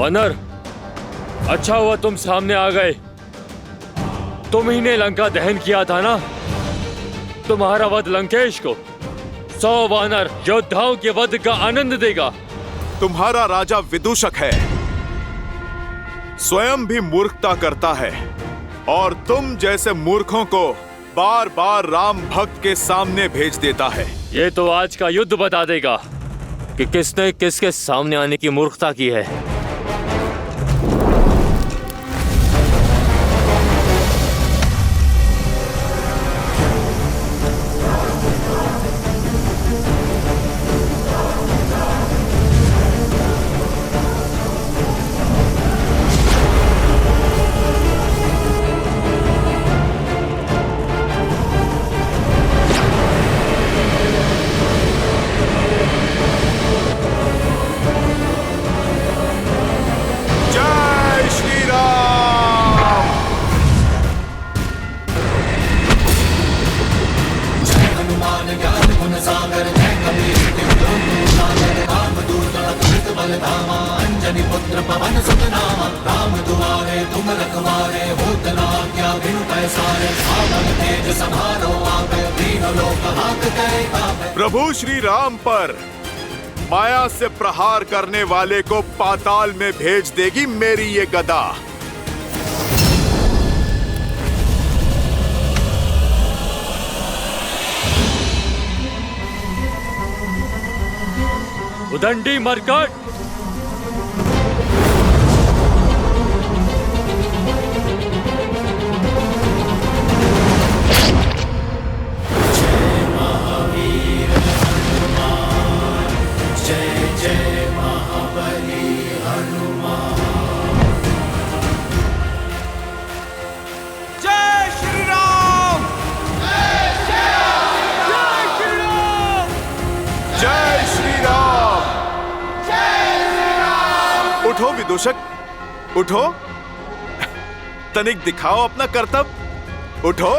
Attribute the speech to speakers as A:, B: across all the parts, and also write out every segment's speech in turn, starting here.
A: वानर, अच्छा हुआ तुम सामने आ गए। तुम ही ने लंका दहन किया था ना? तुम्हारा वध लंकेश को 100 वानर योद्धाओं के वध का आनंद देगा।
B: तुम्हारा राजा विदूषक है, स्वयं भी मूर्खता करता है और तुम जैसे मूर्खों को बार बार राम भक्त के सामने भेज देता है।
A: ये तो आज का युद्ध बता देगा कि किसने किसके सामने आने की मूर्खता की है।
B: प्रभु श्री राम पर माया से प्रहार करने वाले को पाताल में भेज देगी मेरी ये गदा।
A: उदंडी मरकट,
B: उठो विदूषक, उठो, तनिक दिखाओ अपना करतब, उठो।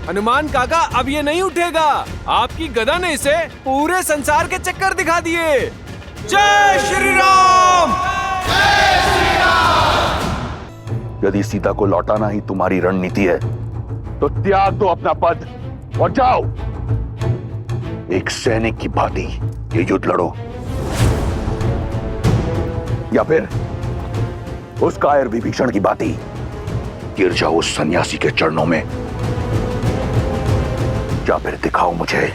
C: हनुमान काका, अब ये नहीं उठेगा। आपकी गदा ने इसे पूरे संसार के चक्कर दिखा दिए। जय श्री राम! जय श्री राम!
D: यदि सीता को लौटाना ही तुम्हारी रणनीति है तो त्याग दो अपना पद और जाओ, एक सैनिक की भांति ये युद्ध लड़ो, या फिर उस कायर विभीषण की भांति गिर जाओ उस सन्यासी के चरणों में, या फिर दिखाओ मुझे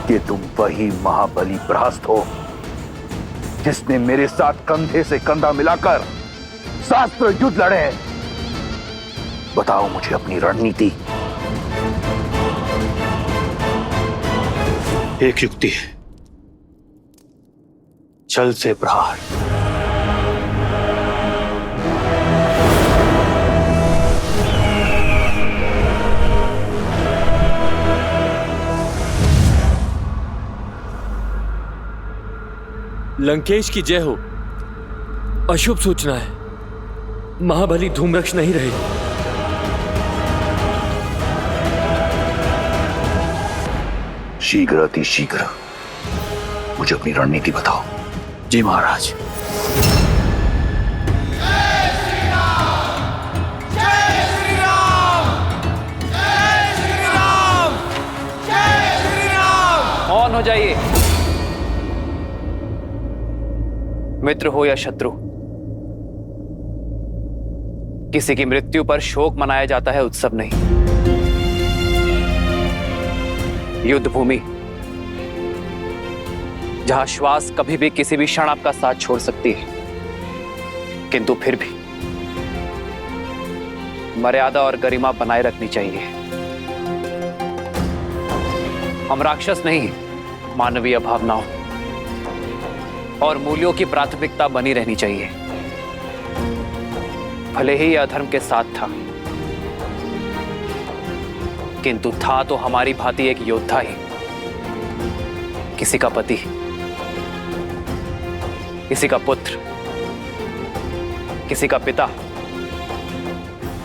D: कि तुम वही महाबली प्रहस्त हो जिसने मेरे साथ कंधे से कंधा मिलाकर शास्त्र युद्ध लड़े। बताओ मुझे अपनी रणनीति।
E: एक युक्ति है, छल से प्रहार।
A: लंकेश की जय हो। अशुभ सूचना है, महाबली धूम्रक्ष नहीं रहे।
D: शीघ्र, अति शीघ्र मुझे अपनी रणनीति बताओ।
E: जी महाराज।
C: जय श्री राम! जय श्री राम! जय श्री राम! जय श्री राम!
F: मौन हो जाइए। मित्र हो या शत्रु, किसी की मृत्यु पर शोक मनाया जाता है, उत्सव नहीं। युद्ध भूमि जहां श्वास कभी भी किसी भी क्षण आपका साथ छोड़ सकती है, किंतु फिर भी मर्यादा और गरिमा बनाए रखनी चाहिए। हम राक्षस नहीं, मानवीय भावनाओं और मूल्यों की प्राथमिकता बनी रहनी चाहिए। भले ही यह अधर्म के साथ था, किंतु था तो हमारी भांति एक योद्धा ही, किसी का पति, किसी का पुत्र, किसी का पिता।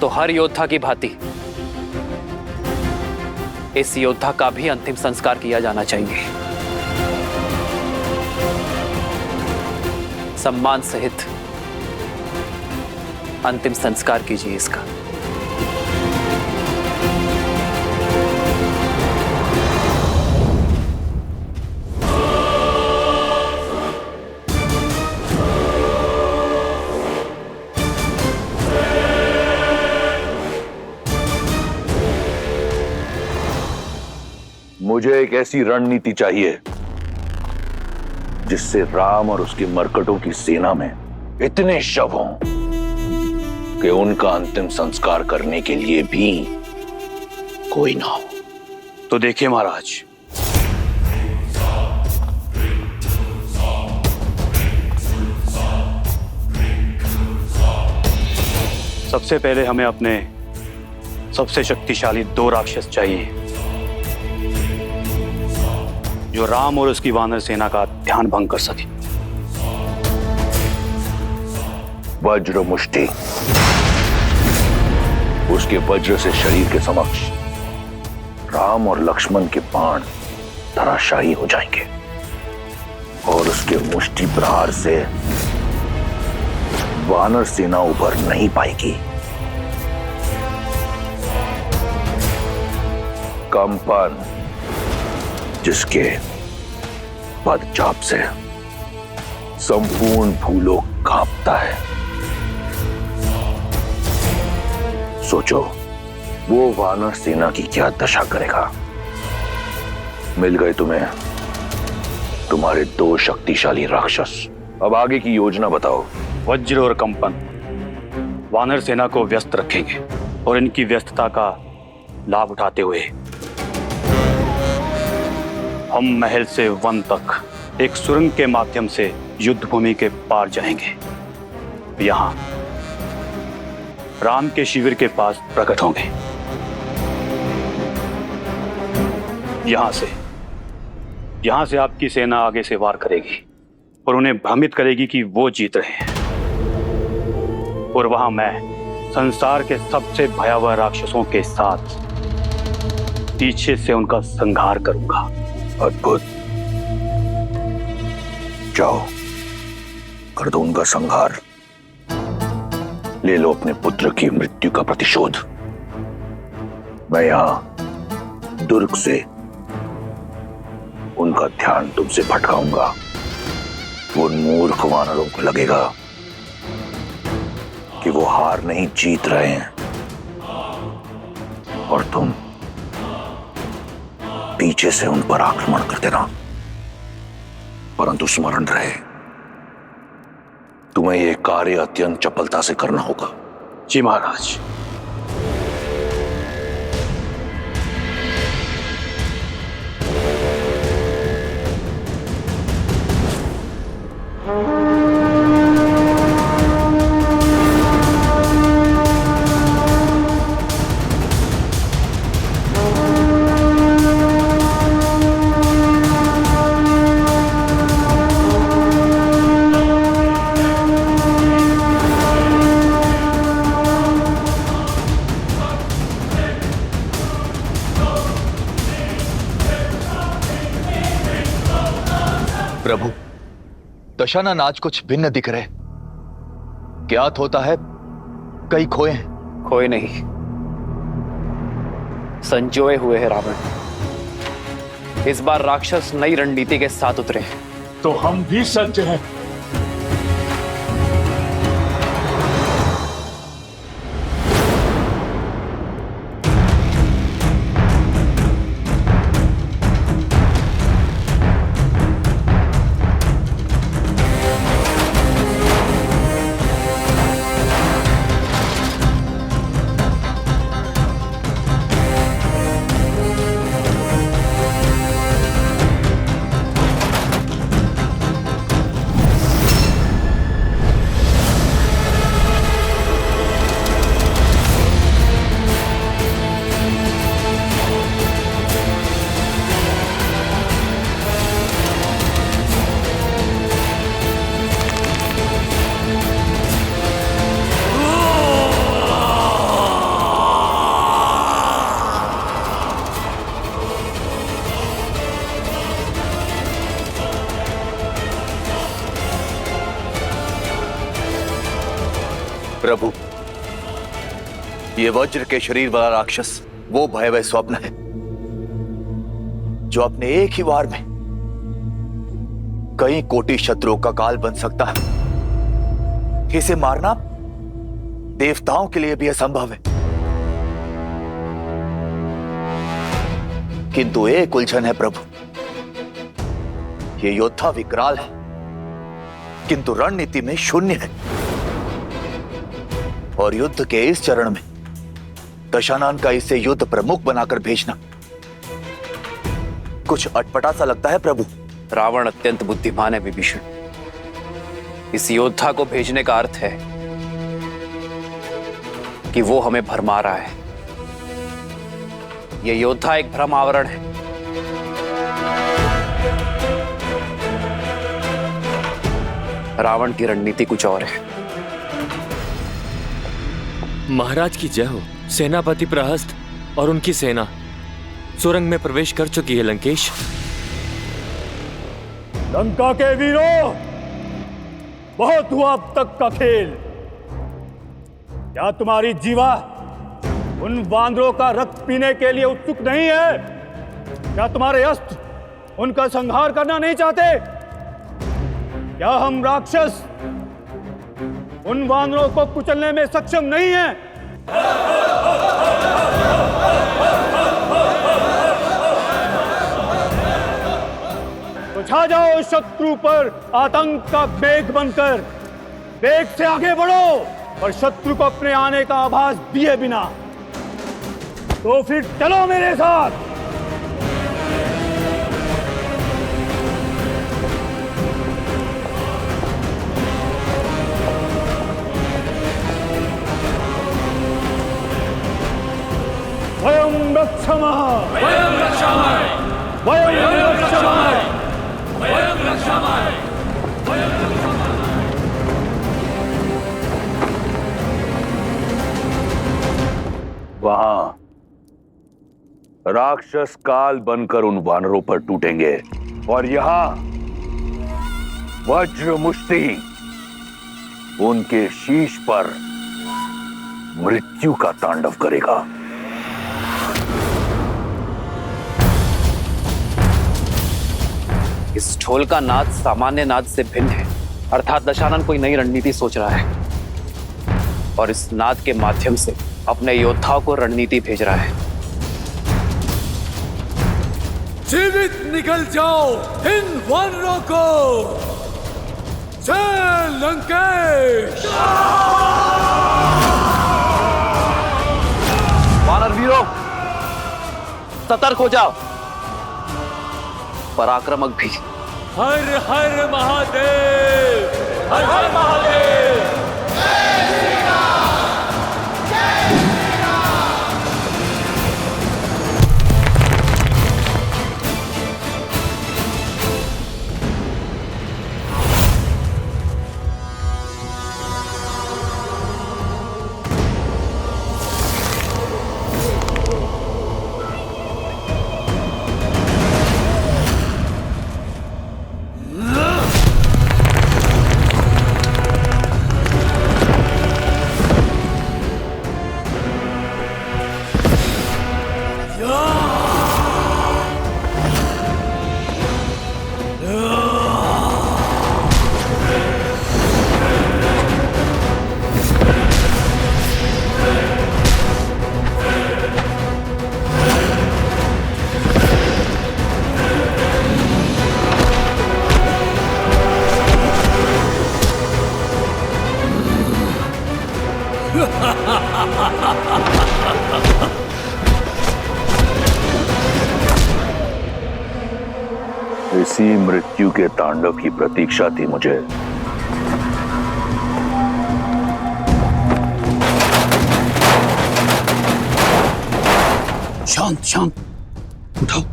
F: तो हर योद्धा की भांति इस योद्धा का भी अंतिम संस्कार किया जाना चाहिए। सम्मान सहित अंतिम संस्कार कीजिए इसका।
D: मुझे एक ऐसी रणनीति चाहिए जिससे राम और उसके मरकटों की सेना में इतने शव हों कि उनका अंतिम संस्कार करने के लिए भी कोई ना हो।
E: तो देखिए महाराज, सबसे पहले हमें अपने सबसे शक्तिशाली 2 राक्षस चाहिए जो राम और उसकी वानर सेना का ध्यान भंग कर सके।
D: वज्र मुष्टि, उसके वज्र से शरीर के समक्ष राम और लक्ष्मण के बाण धराशायी हो जाएंगे और उसके मुष्टि प्रहार से वानर सेना उभर नहीं पाएगी। कंपन, जिसके पदचाप से संपूर्ण भूलोक कांपता है। सोचो वो वानर सेना की क्या दशा करेगा। मिल गए तुम्हें तुम्हारे 2 शक्तिशाली राक्षस। अब आगे की योजना बताओ।
E: वज्र और कंपन वानर सेना को व्यस्त रखेंगे और इनकी व्यस्तता का लाभ उठाते हुए हम महल से वन तक एक सुरंग के माध्यम से युद्ध भूमि के पार जाएंगे। यहां राम के शिविर के पास प्रकट होंगे। यहां से आपकी सेना आगे से वार करेगी और उन्हें भ्रमित करेगी कि वो जीत रहे हैं। और वहां मैं संसार के सबसे भयावह राक्षसों के साथ पीछे से उनका संहार करूंगा।
D: अद्भुत, जाओ कर दो उनका संहार। ले लो अपने पुत्र की मृत्यु का प्रतिशोध। मैं यहां दुर्ग से उनका ध्यान तुमसे भटकाऊंगा। वो मूर्ख वानरों को लगेगा कि वो हार नहीं जीत रहे हैं और तुम पीछे से उन पर आक्रमण कर देना। परंतु स्मरण रहे, तुम्हें यह कार्य अत्यंत चपलता से करना होगा।
E: जी महाराज।
G: प्रभु, दशानन आज कुछ भिन्न दिख रहे। ज्ञात होता है कई खोए हैं।
F: खोए नहीं, संजोए हुए हैं रावण। इस बार राक्षस नई रणनीति के साथ उतरे हैं।
A: तो हम भी सज्ज हैं।
G: प्रभु, ये वज्र के शरीर वाला राक्षस वो भयावह स्वप्न है जो अपने एक ही वार में कई कोटि शत्रुओं का काल बन सकता है। इसे मारना देवताओं के लिए भी असंभव है। किंतु एक उलझन है प्रभु, ये योद्धा विकराल है किंतु रणनीति में शून्य है। और युद्ध के इस चरण में दशानन का इसे युद्ध प्रमुख बनाकर भेजना कुछ अटपटा सा लगता है प्रभु।
F: रावण अत्यंत बुद्धिमान है विभीषण। इस योद्धा को भेजने का अर्थ है कि वो हमें भरमा रहा है। यह योद्धा एक भ्रम आवरण है। रावण की रणनीति कुछ और है।
A: महाराज की जय हो। सेनापति प्रहस्त और उनकी सेना सुरंग में प्रवेश कर चुकी है। लंकेश,
H: लंका के वीरों, बहुत हुआ अब तक का खेल। क्या तुम्हारी जीवा उन वानरों का रक्त पीने के लिए उत्सुक नहीं है? क्या तुम्हारे अस्त्र उनका संहार करना नहीं चाहते? क्या हम राक्षस उन वानरों को कुचलने में सक्षम नहीं हैं? तो छा जाओ शत्रु पर आतंक का मेघ बनकर। वेग से आगे बढ़ो और शत्रु को अपने आने का आभास दिए बिना। तो फिर चलो मेरे साथ। वयं रक्षामः, वयं रक्षामः, वयं रक्षामः, वयं रक्षामः, वयं रक्षामः।
D: वहां राक्षस काल बनकर उन वानरों पर टूटेंगे और यहां वज्र मुष्टि उनके शीश पर मृत्यु का तांडव करेगा।
F: इस ढोल का नाद सामान्य नाद से भिन्न है, अर्थात दशानन कोई नई रणनीति सोच रहा है और इस नाद के माध्यम से अपने योद्धाओं को रणनीति भेज रहा है।
C: जीवित निकल जाओ इन वानरों को। जय लंकेश।
F: वानर वीरों, सतर्क हो जाओ। पराक्रमक भी।
A: हर हर महादेव, हर हर महादेव।
D: इसी मृत्यु के तांडव की प्रतीक्षा थी मुझे।
G: शांत शांत, उठाओ।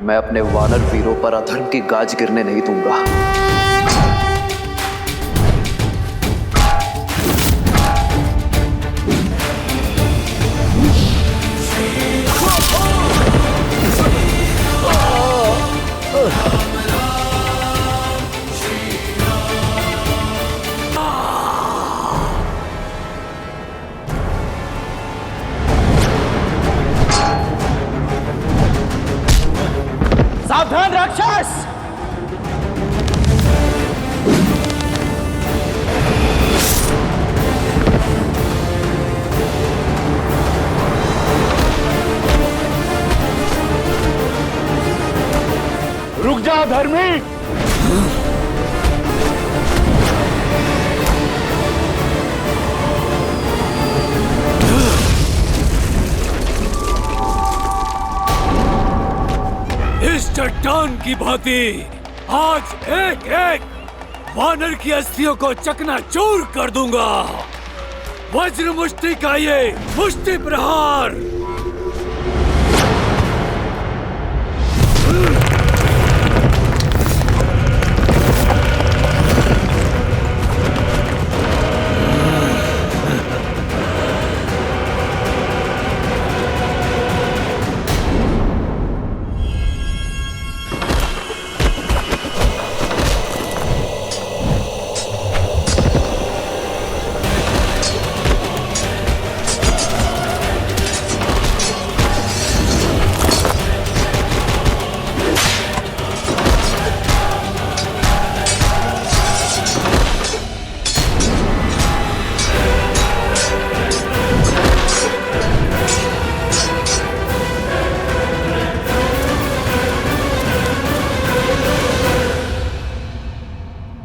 F: मैं अपने वानर वीरों पर अधर्म की गाज गिरने नहीं दूंगा।
C: सावधान राक्षस!
H: रुक जा धर्मी।
A: इस चट्टान की भांति आज एक एक वानर की अस्थियों को चकनाचूर कर दूंगा। वज्र मुष्टि का ये मुष्टि प्रहार।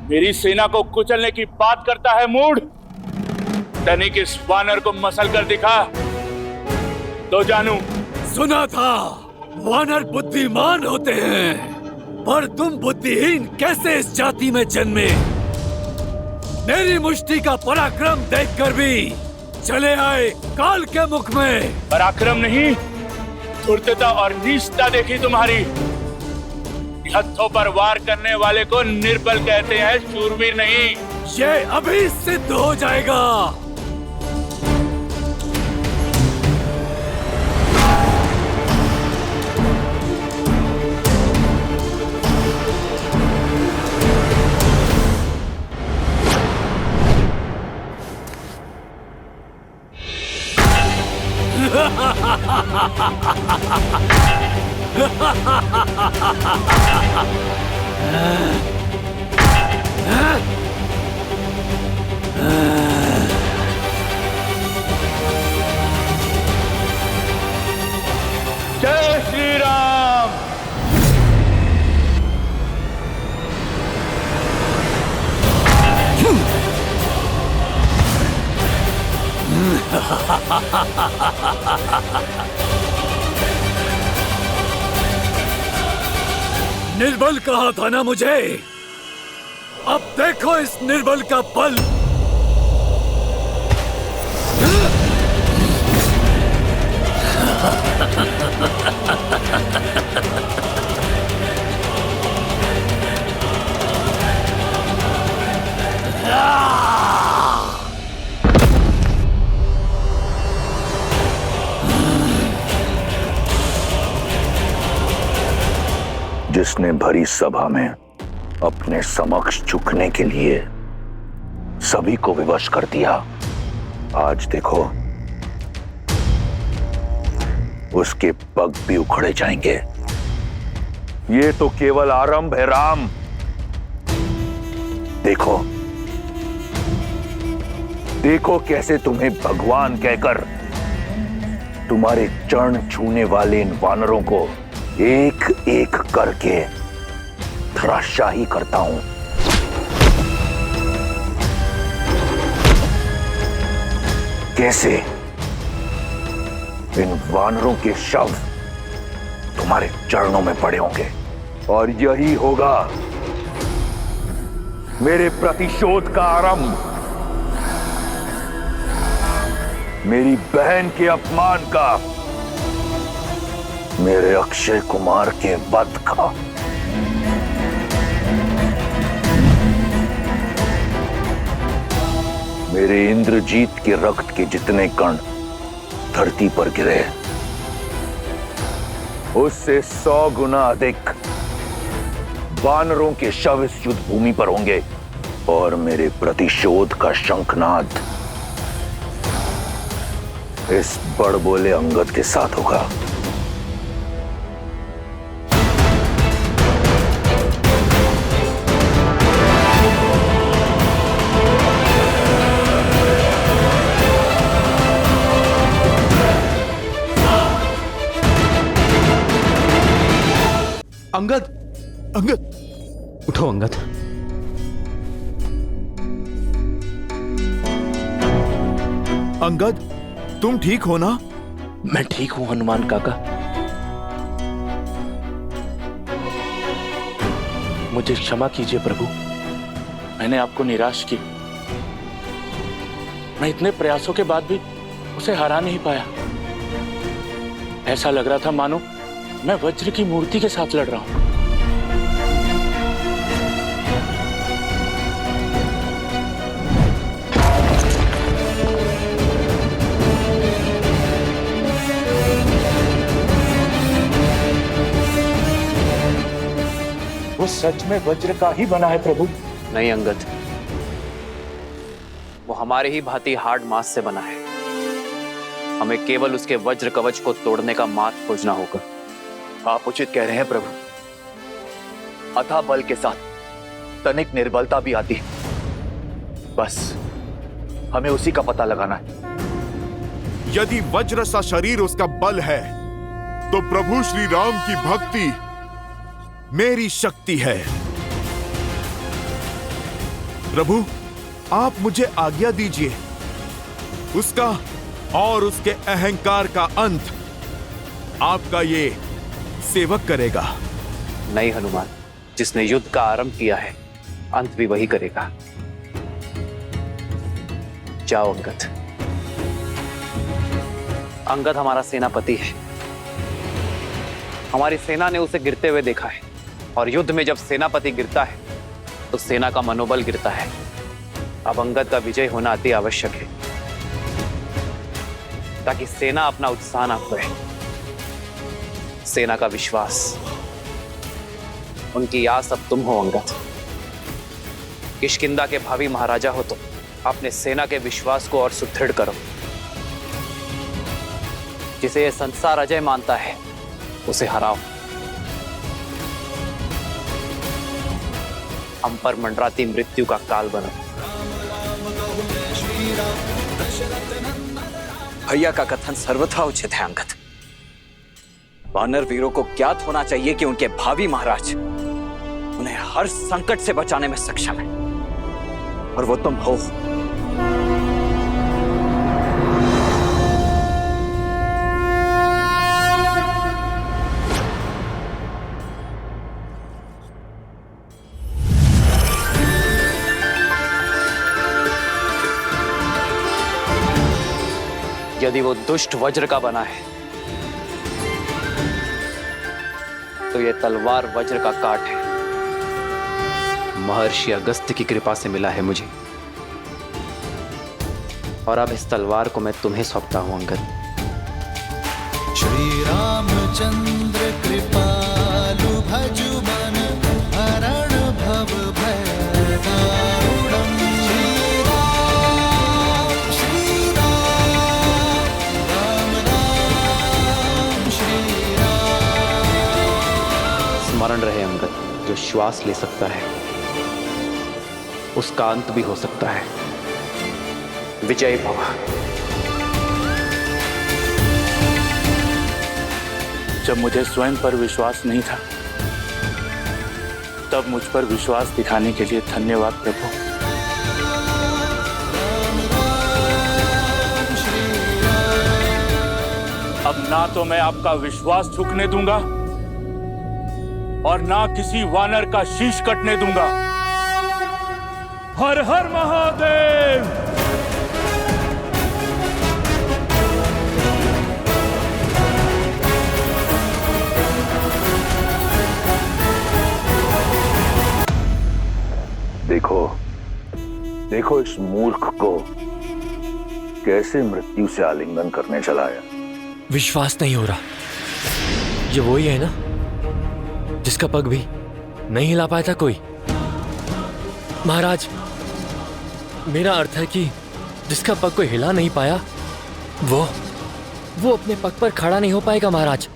B: मेरी सेना को कुचलने की बात करता है मूढ़। तनिक इस वानर को मसल कर दिखा तो जानू।
A: सुना था वानर बुद्धिमान होते हैं, पर तुम बुद्धिहीन कैसे इस जाति में जन्मे? मेरी मुष्टि का पराक्रम देखकर भी चले आए काल के मुख में।
B: पराक्रम नहीं, धूर्तता और नीचता देखी तुम्हारी। हथों पर वार करने वाले को निर्बल कहते हैं, शूरवीर नहीं।
A: ये अभी सिद्ध हो जाएगा।
B: जय श्री राम।
A: निर्बल कहा था ना मुझे? अब देखो इस निर्बल का बल।
D: जिसने भरी सभा में अपने समक्ष झुकने के लिए सभी को विवश कर दिया, आज देखो उसके पग भी उखड़े जाएंगे। ये तो केवल आरंभ है राम। देखो देखो कैसे तुम्हें भगवान कहकर तुम्हारे चरण छूने वाले इन वानरों को एक एक करके धराशाही करता हूं। कैसे इन वानरों के शव तुम्हारे चरणों में पड़े होंगे, और यही होगा मेरे प्रतिशोध का आरंभ, मेरी बहन के अपमान का। मेरे अक्षय कुमार के वध का। मेरे इंद्रजीत के रक्त के जितने कण धरती पर गिरे, उससे 100 गुना अधिक वानरों के शव इस युद्ध भूमि पर होंगे और मेरे प्रतिशोध का शंखनाद इस बड़बोले अंगद के साथ होगा।
G: अंगद, अंगद,
C: उठो अंगद।
G: अंगद, तुम ठीक हो ना?
B: मैं ठीक हूं हनुमान काका। मुझे क्षमा कीजिए प्रभु, मैंने आपको निराश की। मैं इतने प्रयासों के बाद भी उसे हरा नहीं पाया। ऐसा लग रहा था मानो मैं वज्र की मूर्ति के साथ लड़ रहा हूं। वो सच में वज्र का ही बना है प्रभु?
F: नहीं अंगद, वो हमारे ही भांति हार्ड मास से बना है। हमें केवल उसके वज्र कवच को तोड़ने का मार्ग खोजना होगा।
G: आप उचित कह रहे हैं प्रभु। अथाह बल के साथ तनिक निर्बलता भी आती है। बस हमें उसी का पता लगाना है।
I: यदि वज्र सा शरीर उसका बल है, तो प्रभु श्री राम की भक्ति मेरी शक्ति है। प्रभु, आप मुझे आज्ञा दीजिए। उसका और उसके अहंकार का अंत आपका ये सेवक करेगा।
F: नहीं हनुमान, जिसने युद्ध का आरंभ किया है, अंत भी वही करेगा। जाओ अंगद। अंगद हमारा सेनापति है। हमारी सेना ने उसे गिरते हुए देखा है, और युद्ध में जब सेनापति गिरता है तो सेना का मनोबल गिरता है। अब अंगद का विजय होना अति आवश्यक है, ताकि सेना अपना उत्साह ना खोए। सेना का विश्वास, उनकी आस अब तुम हो अंगद। किष्किंधा के भावी महाराजा हो तो अपने सेना के विश्वास को और सुदृढ़ करो। जिसे यह संसार अजय मानता है, उसे हराओ। हम पर मंडराती मृत्यु का काल बनो।
J: भैया का कथन सर्वथा उचित है अंगद। वानर वीरों को ज्ञात होना चाहिए कि उनके भावी महाराज उन्हें हर संकट से बचाने में सक्षम है, और वो तुम हो।
F: यदि वो दुष्ट वज्र का बना है, तो यह तलवार वज्र का काट है। महर्षि अगस्त्य की कृपा से मिला है मुझे, और अब इस तलवार को मैं तुम्हें सौंपता हूं अंगद।
K: श्री रामचंद्र कृपालु भजु मन हरण भव भय दारुणम्। श्री राम, राम राम, श्री राम।
F: स्मरण रहे अंगद, जो श्वास ले सकता है उसका अंत भी हो सकता है। विजय भव।
B: जब मुझे स्वयं पर विश्वास नहीं था, तब मुझ पर विश्वास दिखाने के लिए धन्यवाद प्रभु। अब ना तो मैं आपका विश्वास झुकने दूंगा, और ना किसी वानर का शीश कटने दूंगा। हर हर महादेव।
D: देखो इस मूर्ख को कैसे मृत्यु से आलिंगन करने चलाया।
A: विश्वास नहीं हो रहा, ये वही है ना जिसका पग भी नहीं हिला पाया था कोई। महाराज, मेरा अर्थ है कि जिसका पग कोई हिला नहीं पाया वो अपने पग पर खड़ा नहीं हो पाएगा महाराज।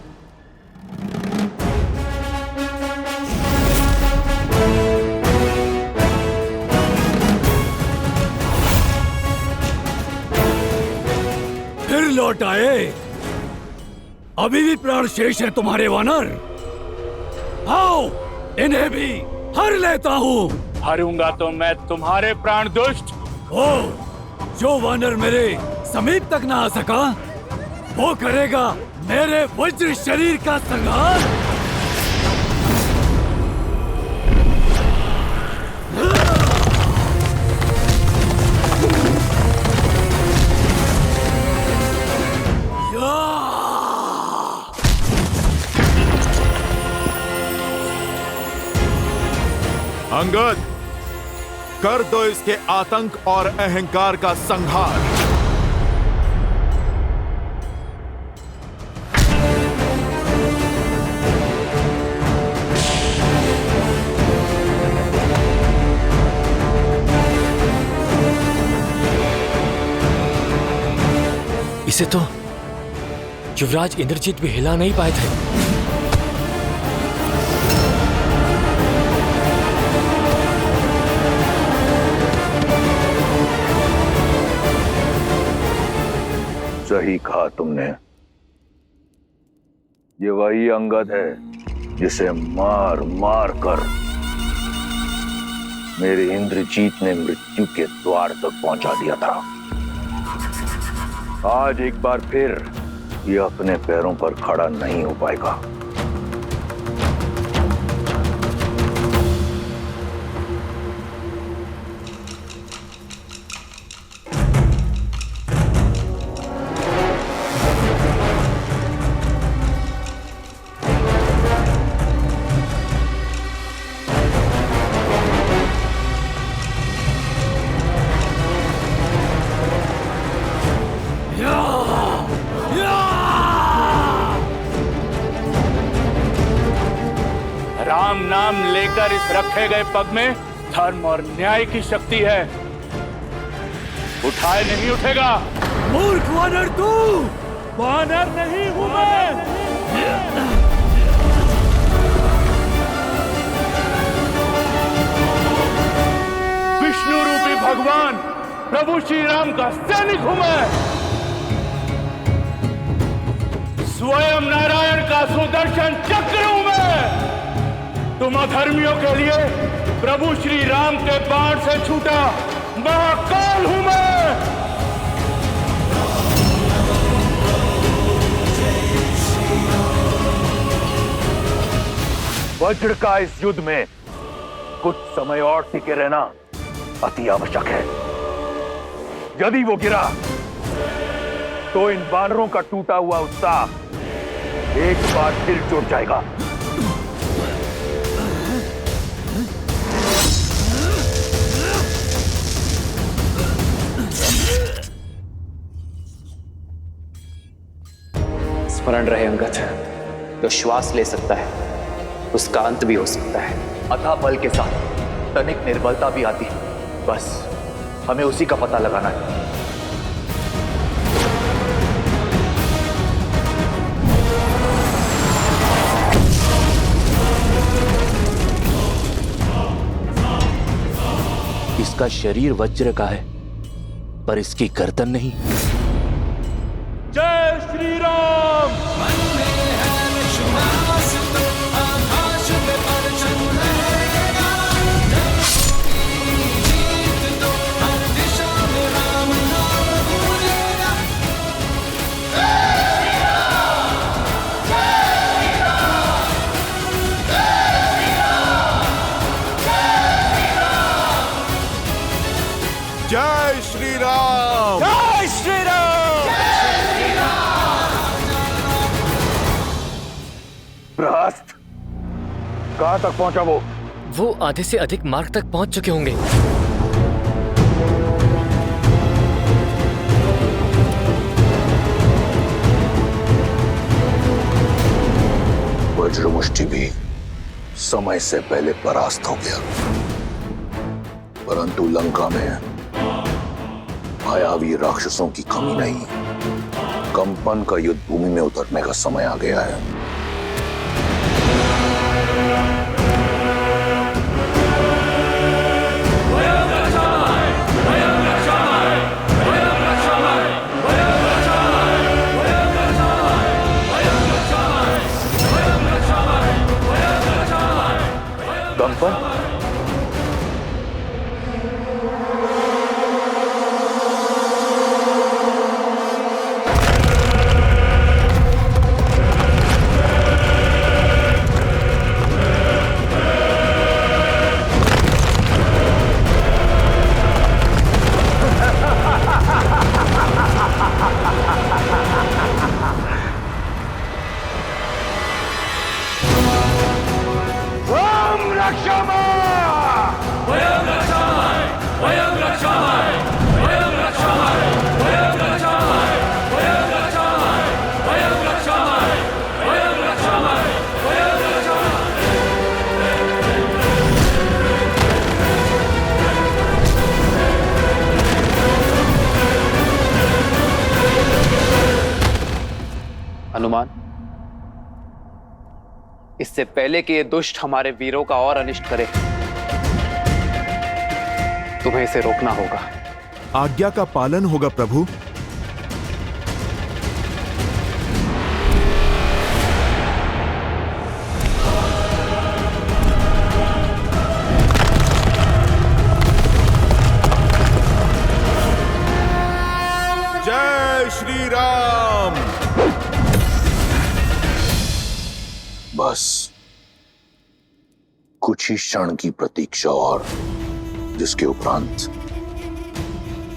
H: फिर लौट आए। अभी भी प्राण शेष है तुम्हारे वानर। आओ, इन्हें भी हर लेता हूँ।
B: हरूंगा तो मैं तुम्हारे प्राण दुष्ट।
H: ओ, जो वानर मेरे समीप तक ना आ सका वो करेगा मेरे वज्र शरीर का संहार।
I: अंगद, कर दो इसके आतंक और अहंकार का संहार।
A: इसे तो युवराज इंद्रजीत भी हिला नहीं पाए थे।
D: सही कहा तुमने, ये वही अंगद है जिसे मार मार कर मेरे इंद्रजीत ने मृत्यु के द्वार तक पहुंचा दिया था। आज एक बार फिर ये अपने पैरों पर खड़ा नहीं हो पाएगा।
B: राम नाम लेकर इस रखे गए पग में धर्म और न्याय की शक्ति है। उठाए नहीं उठेगा।
H: मूर्ख वानर तू! वानर नहीं हूं मैं।
B: विष्णु रूपी भगवान प्रभु श्री राम का सैनिक हूं मैं। स्वयं नारायण का सुदर्शन चक्र हूं मैं। तुम अधर्मियों के लिए प्रभु श्री राम के बाण से छूटा महाकाल हूं मैं।
D: वज्र का इस युद्ध में कुछ समय और टिके रहना अति आवश्यक है। यदि वो गिरा तो इन वानरों का टूटा हुआ उत्साह एक बार फिर जुट जाएगा।
F: स्मरण रहे अंगद, जो श्वास ले सकता है उसका अंत भी हो सकता है।
G: अथाह बल के साथ तनिक निर्बलता भी आती, बस हमें उसी का पता लगाना है।
B: इसका शरीर वज्र का है पर इसकी गर्दन नहीं। जय श्री राम।
I: जय श्री राम।
C: जय श्री राम।
D: प्रहस्त, कहां तक पहुंचा वो?
A: वो आधे से अधिक मार्ग तक पहुंच चुके होंगे।
D: वज्रमुष्टि भी समय से पहले परास्त हो गया, परंतु लंका में मायावी राक्षसों की कमी नहीं। कंपन का युद्ध भूमि में उतरने का समय आ गया है।
G: कंपन,
F: हनुमान, इससे पहले कि ये दुष्ट हमारे वीरों का और अनिष्ट करे, तुम्हें इसे रोकना होगा।
I: आज्ञा का पालन होगा प्रभु। जय श्री राम।
D: बस कुछ ही क्षण की प्रतीक्षा और, जिसके उपरांत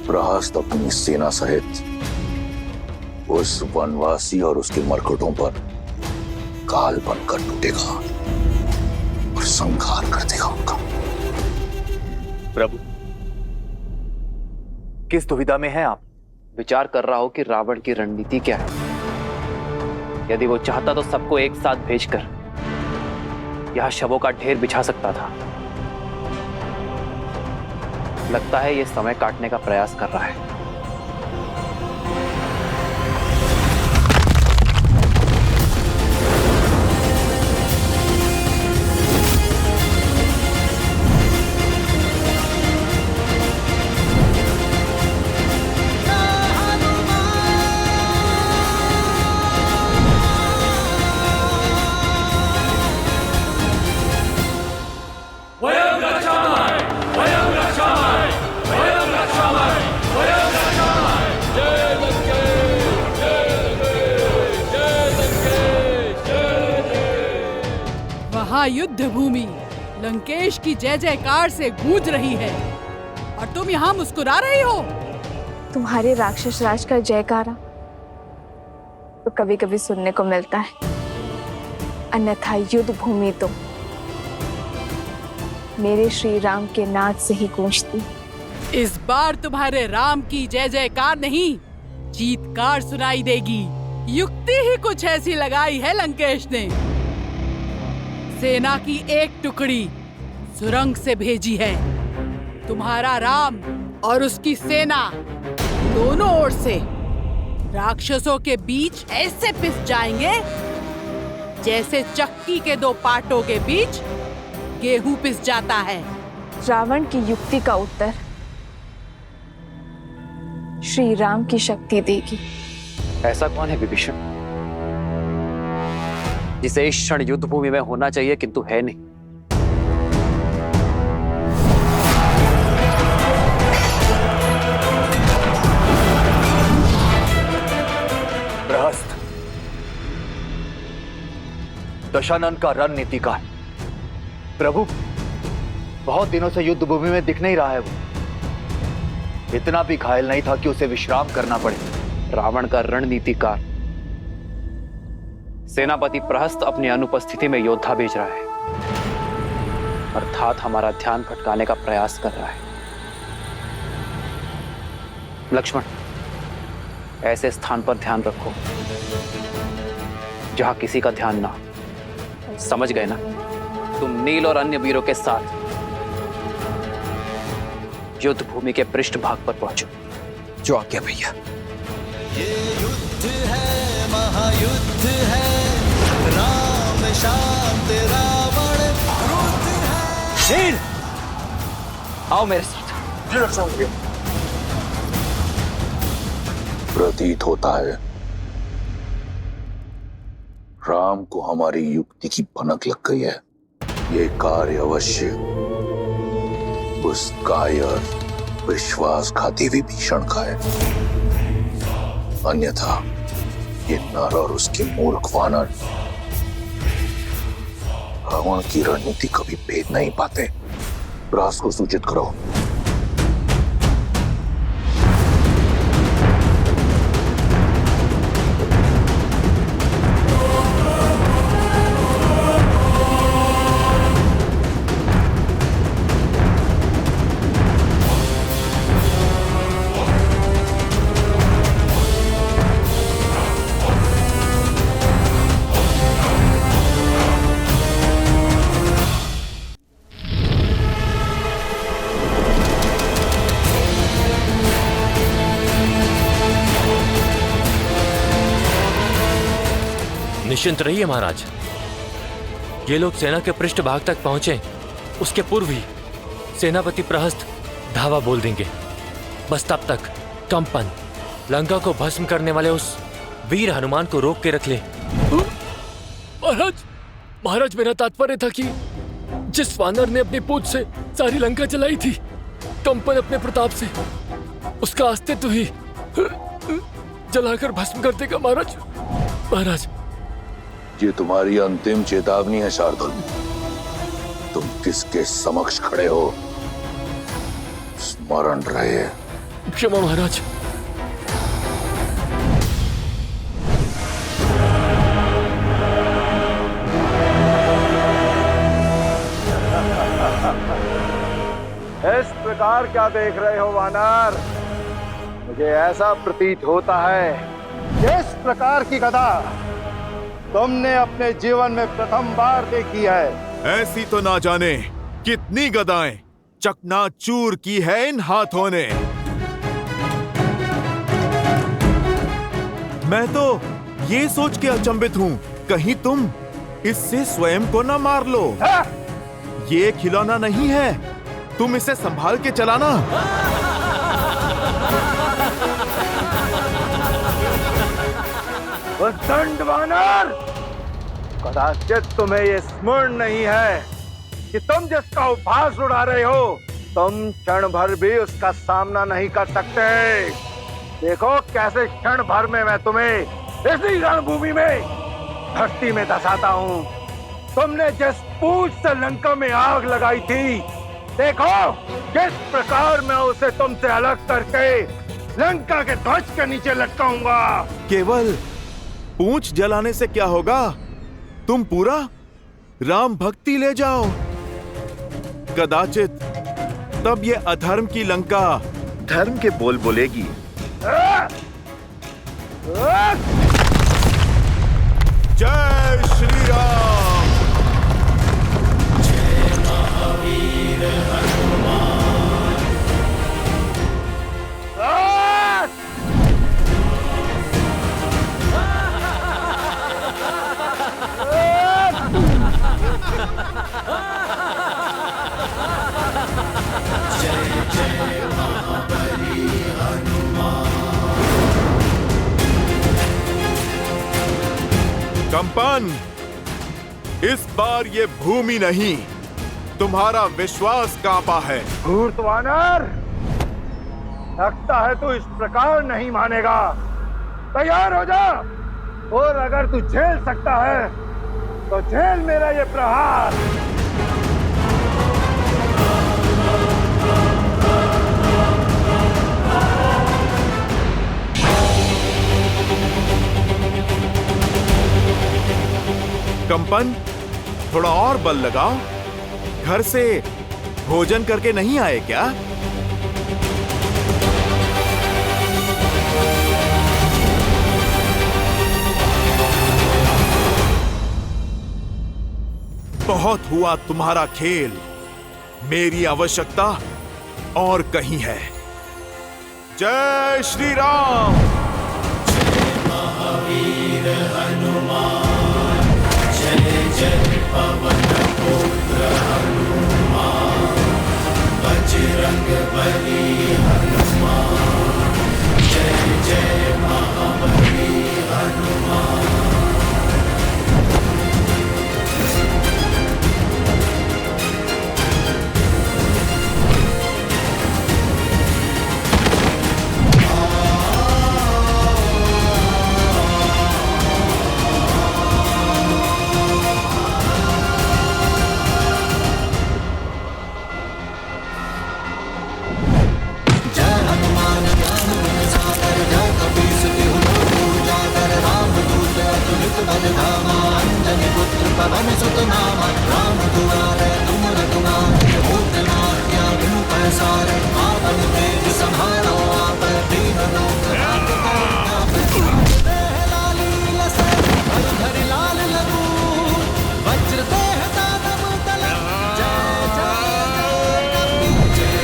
D: प्रहस्त अपनी सेना सहित उस वनवासी और उसके मरकटों पर काल बनकर टूटेगा और संहार कर देगा उनका।
G: प्रभु, किस दुविधा में हैं आप?
F: विचार कर रहा हूं कि रावण की रणनीति क्या है। यदि वो चाहता तो सबको एक साथ भेजकर यहां शवों का ढेर बिछा सकता था। लगता है ये समय काटने का प्रयास कर रहा है।
L: युद्ध भूमि लंकेश की जय जयकार से गूंज रही है और तुम यहाँ मुस्कुरा रही हो।
M: तुम्हारे राक्षस राज का जयकारा तो कभी कभी सुनने को मिलता है, अन्यथा युद्ध भूमि तो मेरे श्री राम के नाद से ही गूंजती।
L: इस बार तुम्हारे राम की जय जयकार नहीं, चीत्कार सुनाई देगी। युक्ति ही कुछ ऐसी लगाई है लंकेश ने। सेना की एक टुकड़ी सुरंग से भेजी है। तुम्हारा राम और उसकी सेना दोनों ओर से राक्षसों के बीच ऐसे पिस जाएंगे जैसे चक्की के दो पाटों के बीच गेहूं पिस जाता है।
M: रावण की युक्ति का उत्तर श्री राम की शक्ति देगी।
F: ऐसा कौन है विभीषण जिसे इस क्षण युद्ध भूमि में होना चाहिए किंतु है नहीं?
G: प्रहस्त दशानन का रणनीतिकार। प्रभु, बहुत दिनों से युद्ध भूमि में दिख नहीं रहा है वो। इतना भी घायल नहीं था कि उसे विश्राम करना पड़े।
F: रावण का रणनीतिकार सेनापति प्रहस्त अपनी अनुपस्थिति में योद्धा भेज रहा है, अर्थात हमारा ध्यान भटकाने का प्रयास कर रहा है। लक्ष्मण, ऐसे स्थान पर ध्यान रखो जहां किसी का ध्यान ना हो। समझ गए ना? तुम नील और अन्य वीरों के साथ युद्ध भूमि के पृष्ठभाग पर पहुंचो।
J: जो आज्ञा भैया।
K: ये युद्ध है, महायुद्ध है, राम शांत रावण क्रुद्ध है।
J: नील, आओ मेरे साथ।
D: प्रतीत होता है राम को हमारी युक्ति की भनक लग गई है। ये कार्य अवश्य उस कायर विश्वासघाती विभीषण का है, अन्यथा ये नर और उसके मूर्ख वानर रावण की रणनीति कभी भेद नहीं पाते। रास को सूचित करो।
A: निश्चिंत रहिए महाराज, ये लोग सेना के पृष्ठभाग तक पहुंचे उसके पूर्व ही सेनापति प्रहस्त धावा बोल देंगे। बस तब तक कंपन लंका को भस्म करने वाले उस वीर हनुमान को रोक के रख ले। महाराज मेरा तात्पर्य था कि जिस वानर ने अपनी पूंछ से सारी लंका जलाई थी, कंपन अपने प्रताप से उसका अस्तित्व ही जलाकर भस्म कर देगा। महाराज
D: ये तुम्हारी अंतिम चेतावनी है शार्दुल। तुम किसके समक्ष खड़े हो स्मरण रहे।
A: क्षमा महाराज।
N: इस प्रकार क्या देख रहे हो वानर? मुझे ऐसा प्रतीत होता है कि इस प्रकार की गदा तुमने अपने जीवन में प्रथम बार देखी है।
I: ऐसी तो ना जाने कितनी गदाएं चकनाचूर की है इन हाथों ने। मैं तो ये सोच के अचंभित हूँ, कहीं तुम इससे स्वयं को न मार लो। ये खिलौना नहीं है, तुम इसे संभाल के चलाना।
N: दंड वानर, कदाचित तुम्हें ये स्मरण नहीं है कि तुम जिसका उपहास उड़ा रहे हो, तुम क्षण भर भी उसका सामना नहीं कर सकते। देखो कैसे क्षण भर में मैं तुम्हें इसी रणभूमि में धरती में धसाता हूँ। तुमने जिस पूंछ से लंका में आग लगाई थी, देखो किस प्रकार मैं उसे तुमसे अलग करके लंका के ध्वज के नीचे लटकाऊंगा।
I: केवल पूंछ जलाने से क्या होगा, तुम पूरा राम भक्ति ले जाओ। कदाचित तब ये अधर्म की लंका
G: धर्म के बोल बोलेगी।
I: जय श्री राम।
K: जय महावीर हनुमान।
I: कंपन, इस बार ये भूमि नहीं, तुम्हारा विश्वास कांपा है।
N: धूर्त वानर, लगता है तू इस प्रकार नहीं मानेगा। तैयार हो जा, और अगर तू झेल सकता है तो झेल मेरा ये प्रहार।
I: कंपन, थोड़ा और बल लगाओ। घर से भोजन करके नहीं आए क्या? बहुत हुआ तुम्हारा खेल। मेरी आवश्यकता और कहीं है। जय श्री राम।
K: महावीर हनुमान, जय जय पवन पुत्र हनुमान, बजरंग बली हनुमान, जय जय महाबली हनुमान। पवन सुत नामा, राम दुआरे तुम रघुनाथ, होत न आज्ञा बिनु पैसारे, आपन तेज सम्हारो आप दीन लाली लसे हर हरि लाल लगू, वज्र देह दानव तल, जय जय कपी जय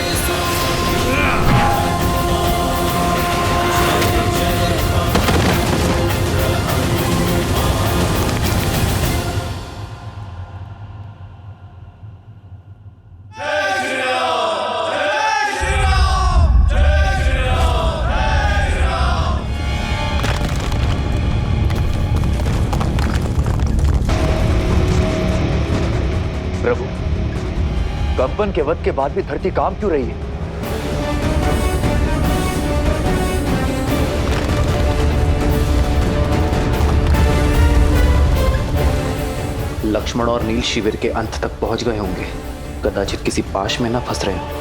G: प्रभु, कंपन के वध के बाद भी धरती काम क्यों रही है?
F: लक्ष्मण और नील शिविर के अंत तक पहुंच गए होंगे। कदाचित किसी पाश में ना फंस रहे हों।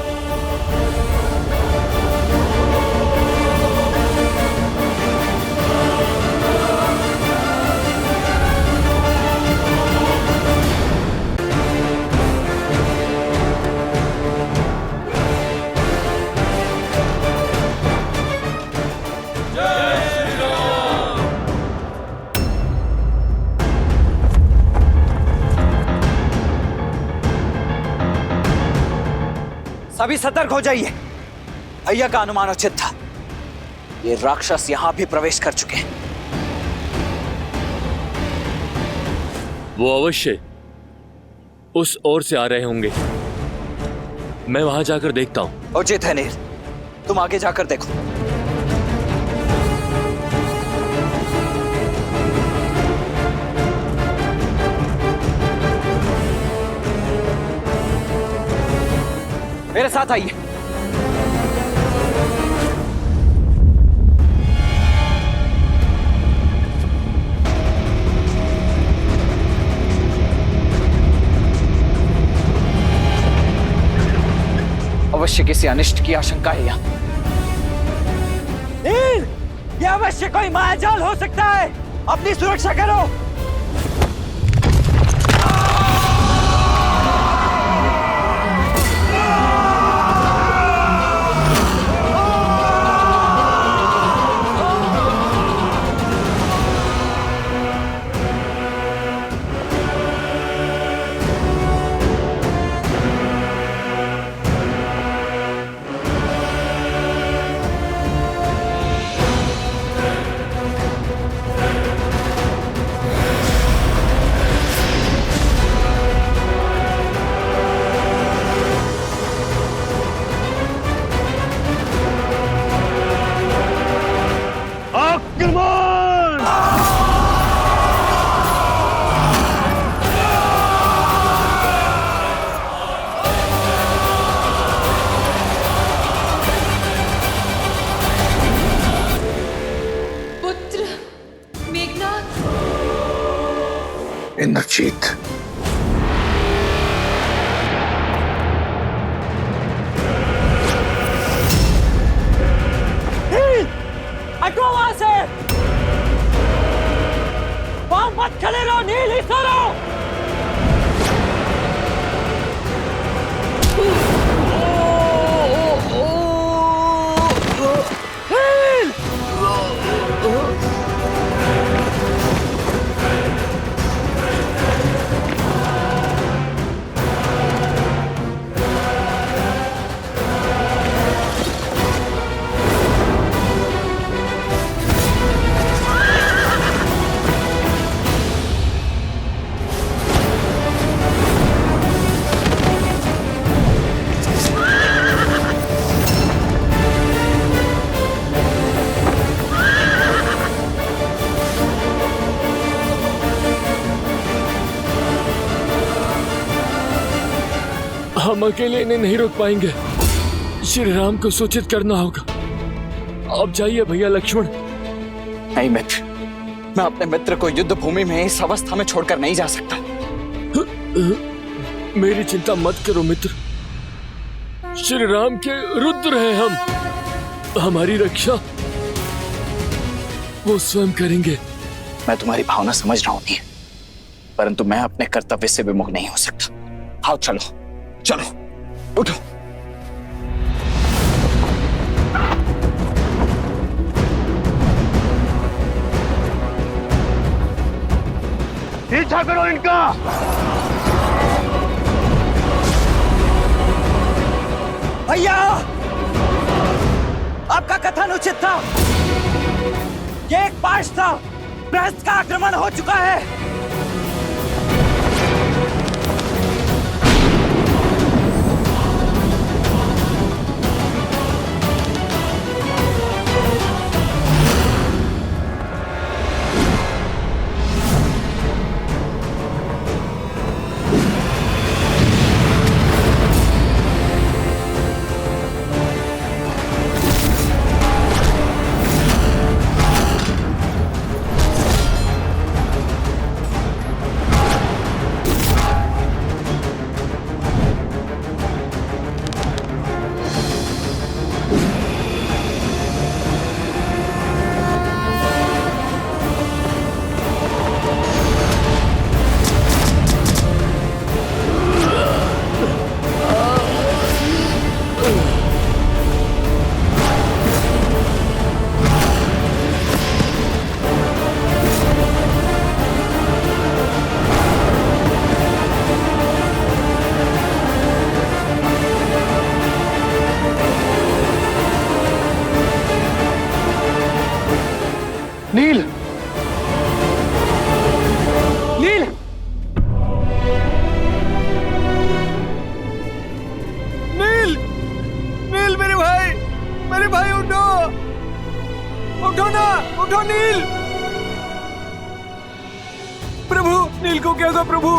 J: सभी सतर्क हो जाइए। भैया का अनुमान उचित था। ये राक्षस यहां भी प्रवेश कर चुके हैं।
A: वो अवश्य उस ओर से आ रहे होंगे। मैं वहां जाकर देखता हूं।
J: उचित है नील, तुम आगे जाकर देखो। मेरे साथ आइए। अवश्य किसी अनिष्ट की आशंका है यहाँ। नील, ये अवश्य कोई मायाजाल हो सकता है। अपनी सुरक्षा करो।
D: इंद्रजीत,
J: हटो वहां से। वहां मत खड़े रहो नील, ही सो रहो। नील!
A: हम अकेले इन्हें नहीं रोक पाएंगे। श्री राम को सूचित करना होगा। आप जाइए भैया लक्ष्मण।
J: नहीं मित्र, मैं अपने मित्र को युद्ध भूमि में इस अवस्था में छोड़कर नहीं जा सकता।
A: मेरी चिंता मत करो मित्र, श्री राम के रुद्र हैं हम। हमारी रक्षा वो स्वयं करेंगे।
J: मैं तुम्हारी भावना समझ रहा हूं नील, परंतु मैं अपने कर्तव्य से विमुख नहीं हो सकता। आओ चलो चलो, उठो।
N: पीछा करो इनका।
J: भैया, आपका कथन उचित था। ये एक पाश था। बृहस्पति का आक्रमण हो चुका है।
N: नील,
C: नील, नील, नील मेरे भाई उठो, उठो ना, उठो नील। प्रभु, नील को क्या हुआ प्रभु?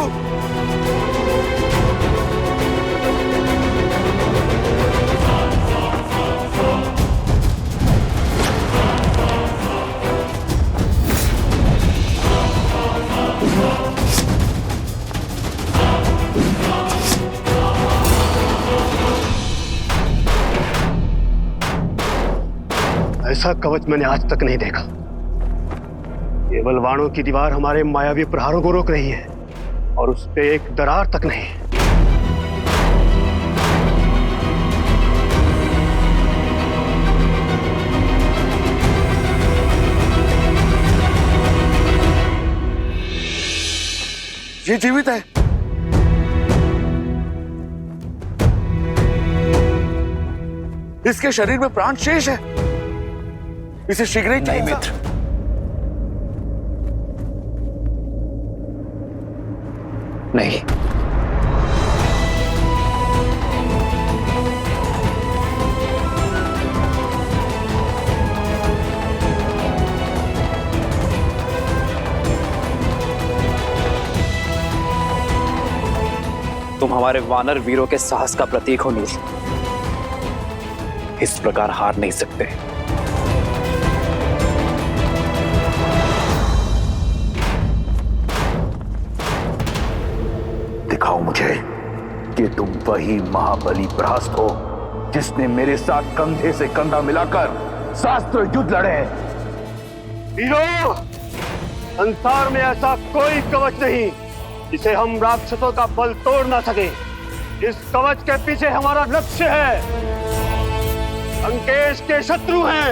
H: ऐसा कवच मैंने आज तक नहीं देखा। केवल वाणों की दीवार हमारे मायावी प्रहारों को रोक रही है और उस पे एक दरार तक नहीं।
N: ये जीवित है। इसके शरीर में प्राण शेष है। इसे शीघ्र ही
J: नहीं मित्र, नहीं। तुम हमारे वानर वीरों के साहस का प्रतीक हो नील। इस प्रकार हार नहीं सकते।
D: दिखाओ मुझे कि तुम वही महाबली बृहस्पति हो जिसने मेरे साथ कंधे से कंधा मिलाकर शास्त्र युद्ध लड़े हैं।
H: वीरों, संसार में ऐसा कोई कवच नहीं जिसे हम राक्षसों का बल तोड़ ना सके। इस कवच के पीछे हमारा लक्ष्य है। लंकेश के शत्रु हैं,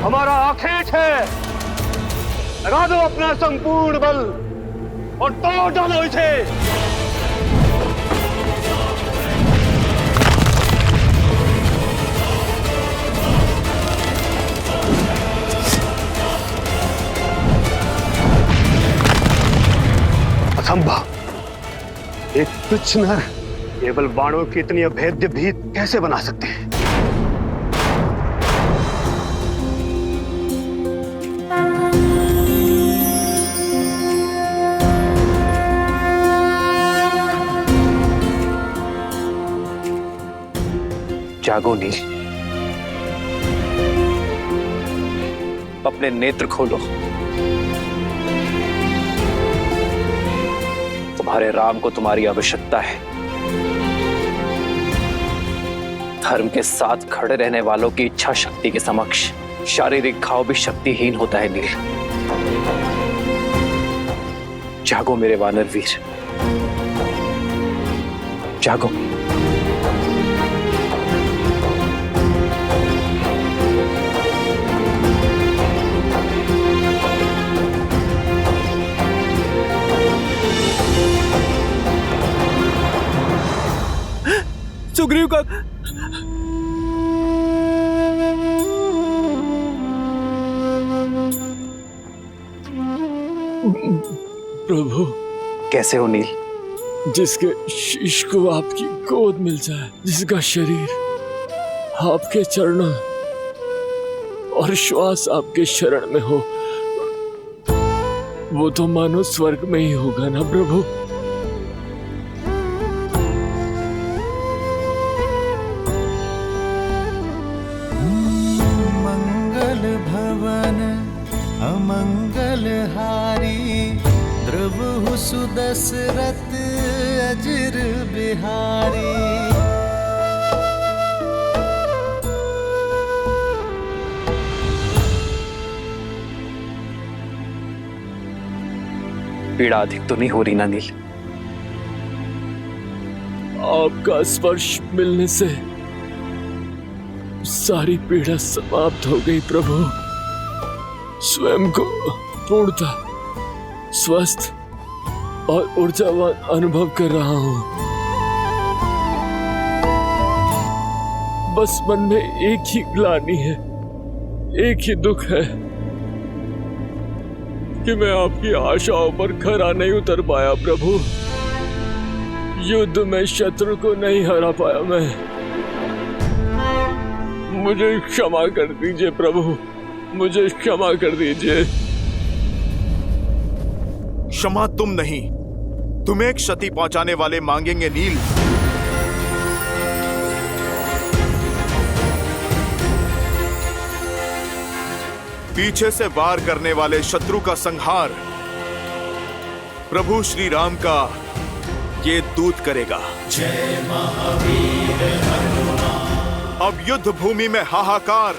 H: हमारा आखेट है। लगा दो अपना संपूर्ण बल और तोड़ डालो इसे। असंभव। एक तुच्छ नर केवल बाणों की इतनी अभेद्य भीत कैसे बना सकते हैं?
F: जागो नील, अपने नेत्र खोलो। तुम्हारे राम को तुम्हारी आवश्यकता है। धर्म के साथ खड़े रहने वालों की इच्छा शक्ति के समक्ष शारीरिक घाव भी शक्तिहीन होता है नील। जागो मेरे वानर वीर, जागो।
C: सुग्रीव का
A: प्रभु,
F: कैसे हो नील?
A: जिसके शीश को आपकी गोद मिल जाए, जिसका शरीर आपके चरणों और श्वास आपके शरण में हो, वो तो मानो स्वर्ग में ही होगा ना प्रभु।
K: मंगल भवन अमंगल हारी, द्रवहु सुदशरथ अजर बिहारी।
F: पीड़ा अधिक तो नहीं हो रही ना नील?
A: आपका स्पर्श मिलने से सारी पीड़ा समाप्त हो गई प्रभु। स्वयं को पूर्णता स्वस्थ और ऊर्जावान अनुभव कर रहा हूं। बस मन में एक ही ग्लानि है, एक ही दुख है कि मैं आपकी आशाओं पर खरा नहीं उतर पाया प्रभु। युद्ध में शत्रु को नहीं हरा पाया मैं। मुझे क्षमा कर दीजिए प्रभु, मुझे क्षमा कर दीजिए।
I: क्षमा तुम नहीं, तुम्हें क्षति पहुंचाने वाले मांगेंगे नील। पीछे से वार करने वाले शत्रु का संहार प्रभु श्री राम का ये दूत करेगा।
K: जय महावीर हनुमान।
I: अब युद्ध भूमि में हाहाकार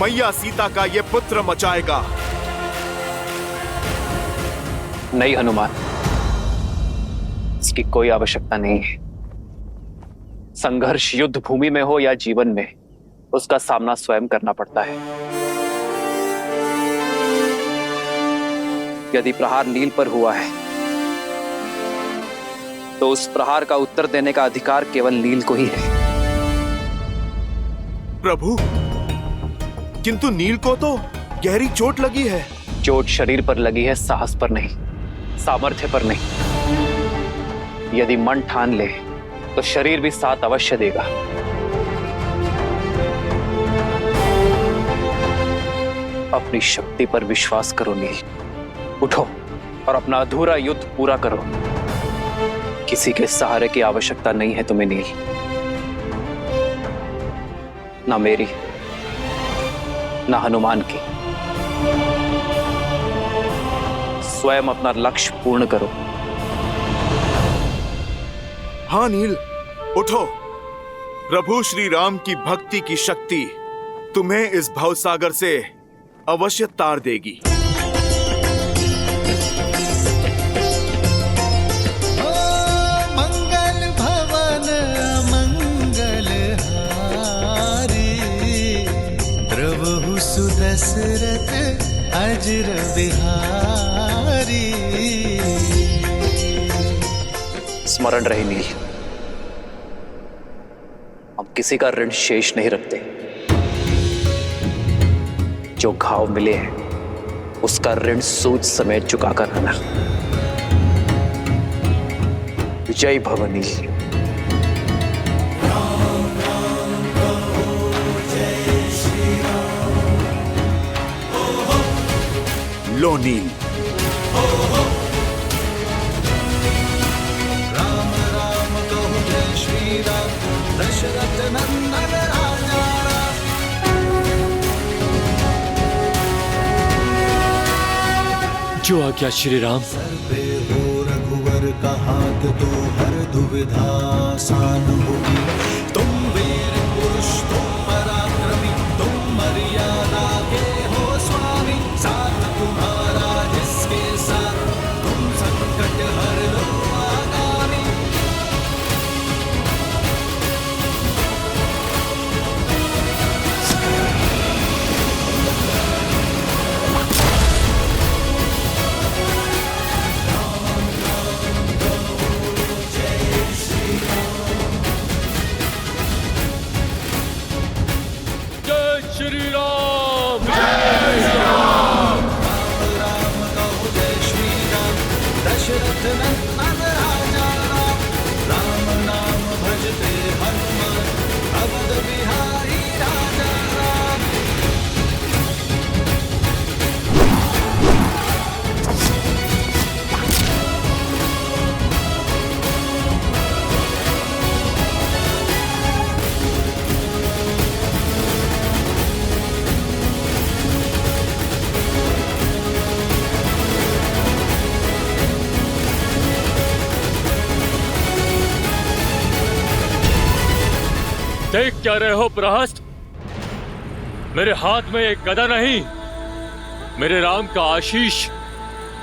I: मैया सीता का ये पुत्र मचाएगा।
F: नहीं हनुमान, इसकी कोई आवश्यकता नहीं है। संघर्ष युद्ध भूमि में हो या जीवन में, उसका सामना स्वयं करना पड़ता है। यदि प्रहार नील पर हुआ है तो उस प्रहार का उत्तर देने का अधिकार केवल नील को ही है।
I: प्रभु, किंतु नील को तो गहरी चोट लगी है।
F: चोट शरीर पर लगी है, साहस पर नहीं, सामर्थ्य पर नहीं। यदि मन ठान ले तो शरीर भी साथ अवश्य देगा। अपनी शक्ति पर विश्वास करो नील। उठो और अपना अधूरा युद्ध पूरा करो। किसी के सहारे की आवश्यकता नहीं है तुम्हें नील, ना मेरी ना हनुमान की। स्वयं अपना लक्ष्य पूर्ण करो।
I: हाँ नील, उठो। प्रभु श्री राम की भक्ति की शक्ति तुम्हें इस भवसागर से अवश्य तार देगी।
K: दशरथ अजर बिहारी।
F: स्मरण रहे नील, हम किसी का ऋण शेष नहीं रखते। जो घाव मिले हैं उसका ऋण सूद समेत चुका कर आना। जय भव नील।
I: लो नील।
K: राम राम कहो जय श्री राम, दशरथ नंदन राय।
A: जो आज्ञा श्री राम।
K: सर पे हो रघुवर का हाथ तो हर दुविधा आसान होगी। तुम वीर पुरुष, तुम पराक्रमी, तुम मर्यादा के हो स्वामी। साथ तुम्हारा जिसके साथ, तुम संकट हर लो आगामी।
A: जय श्री राम।
K: राम कहो जय श्री राम। दशरथ नंदन राजा राम। राम नाम भजते हनुमान, अवध बिहारी राजा राम।
A: देख क्या रहे हो प्रहस्त? मेरे हाथ में एक गदा नहीं, मेरे राम का आशीष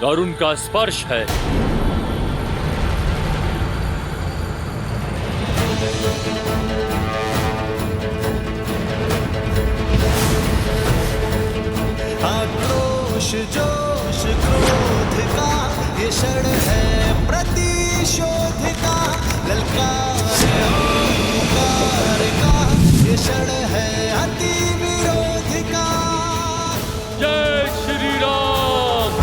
A: और उनका स्पर्श है।
K: आक्रोश जोश क्रोध का ये क्षण है प्रतिशोध का। ललकार अहंकार का ये क्षण है अति विरोध का।
A: जय श्री राम।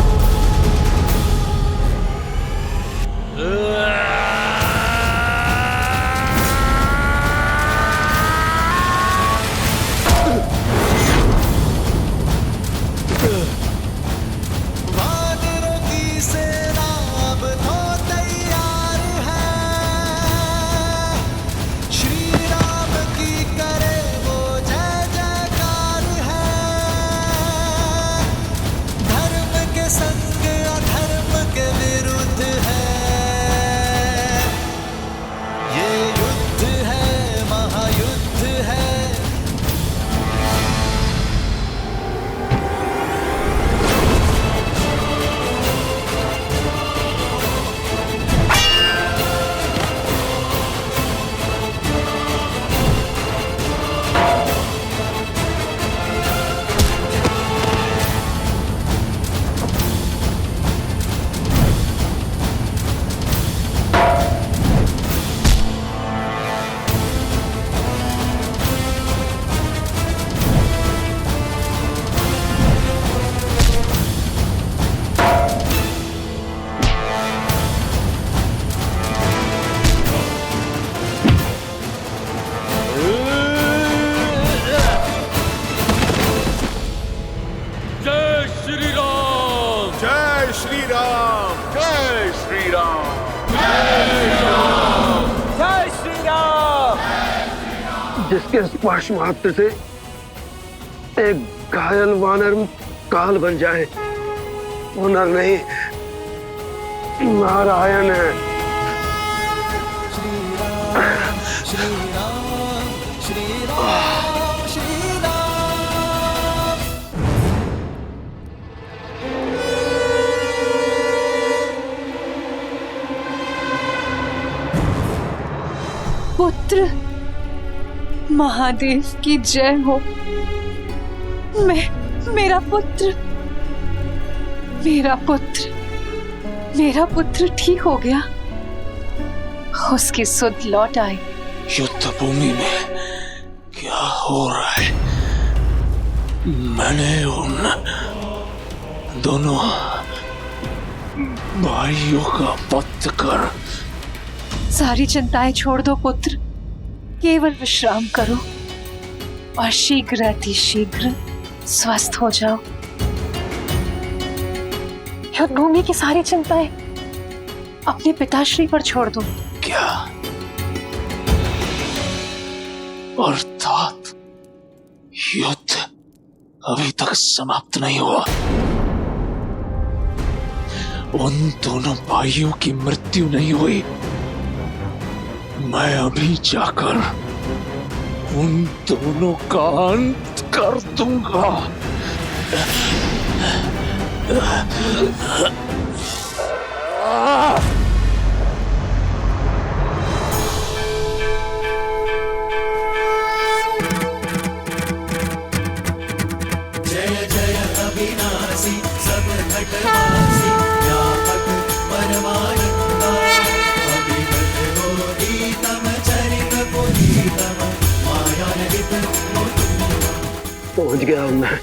K: वानरों की सेना अब तो तैयार है। श्री राम की करे वो जय जयकार है। धर्म के संग अधर्म के विरुद्ध है। ये युद्ध है, महायुद्ध है।
A: जय श्री राम।
I: जय श्री राम।
N: जय श्री राम।
C: जय श्री राम।
O: जिसके स्पर्श मात्र से एक घायल वानर काल बन जाए, वो नर नहीं, नारायण है।
K: श्री राम, श्री राम, श्री राम, श्री राम।
P: पुत्र, महादेव की जय हो। मेरा पुत्र, मेरा पुत्र ठीक हो गया। उसकी सुध लौट आई।
Q: युद्ध भूमि में क्या हो रहा है? मैंने उन दोनों भाइयों का वध कर।
P: सारी चिंताएं छोड़ दो पुत्र, केवल विश्राम करो और शीघ्र अतिशीघ्र स्वस्थ हो जाओ। युद्ध भूमि की सारी चिंताएं अपने पिताश्री पर छोड़ दो।
Q: क्या? अर्थात युद्ध अभी तक समाप्त नहीं हुआ? उन दोनों भाइयों की मृत्यु नहीं हुई। मैं अभी जाकर उन दोनों का अंत कर दूंगा।
K: जय जय अविनाशी सब घटवासी व्यापक परमानंदा अभिगत बोधितम चरित पुनीतम मायान्वित
O: पहुंच गया हूं मैं।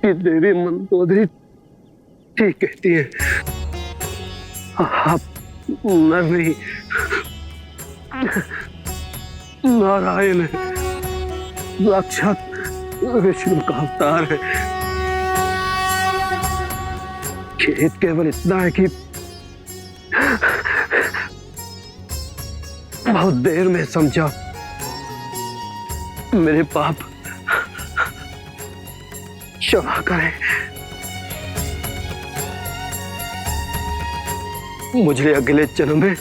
O: कि देवी मंदोदरी ठीक कहती है, आप मैं नहीं, नारायण है, साक्षात विष्णु का अवतार है। खेद केवल इतना है कि बहुत देर में समझा। मेरे पाप क्षमा करें। मुझे अगले जन्म में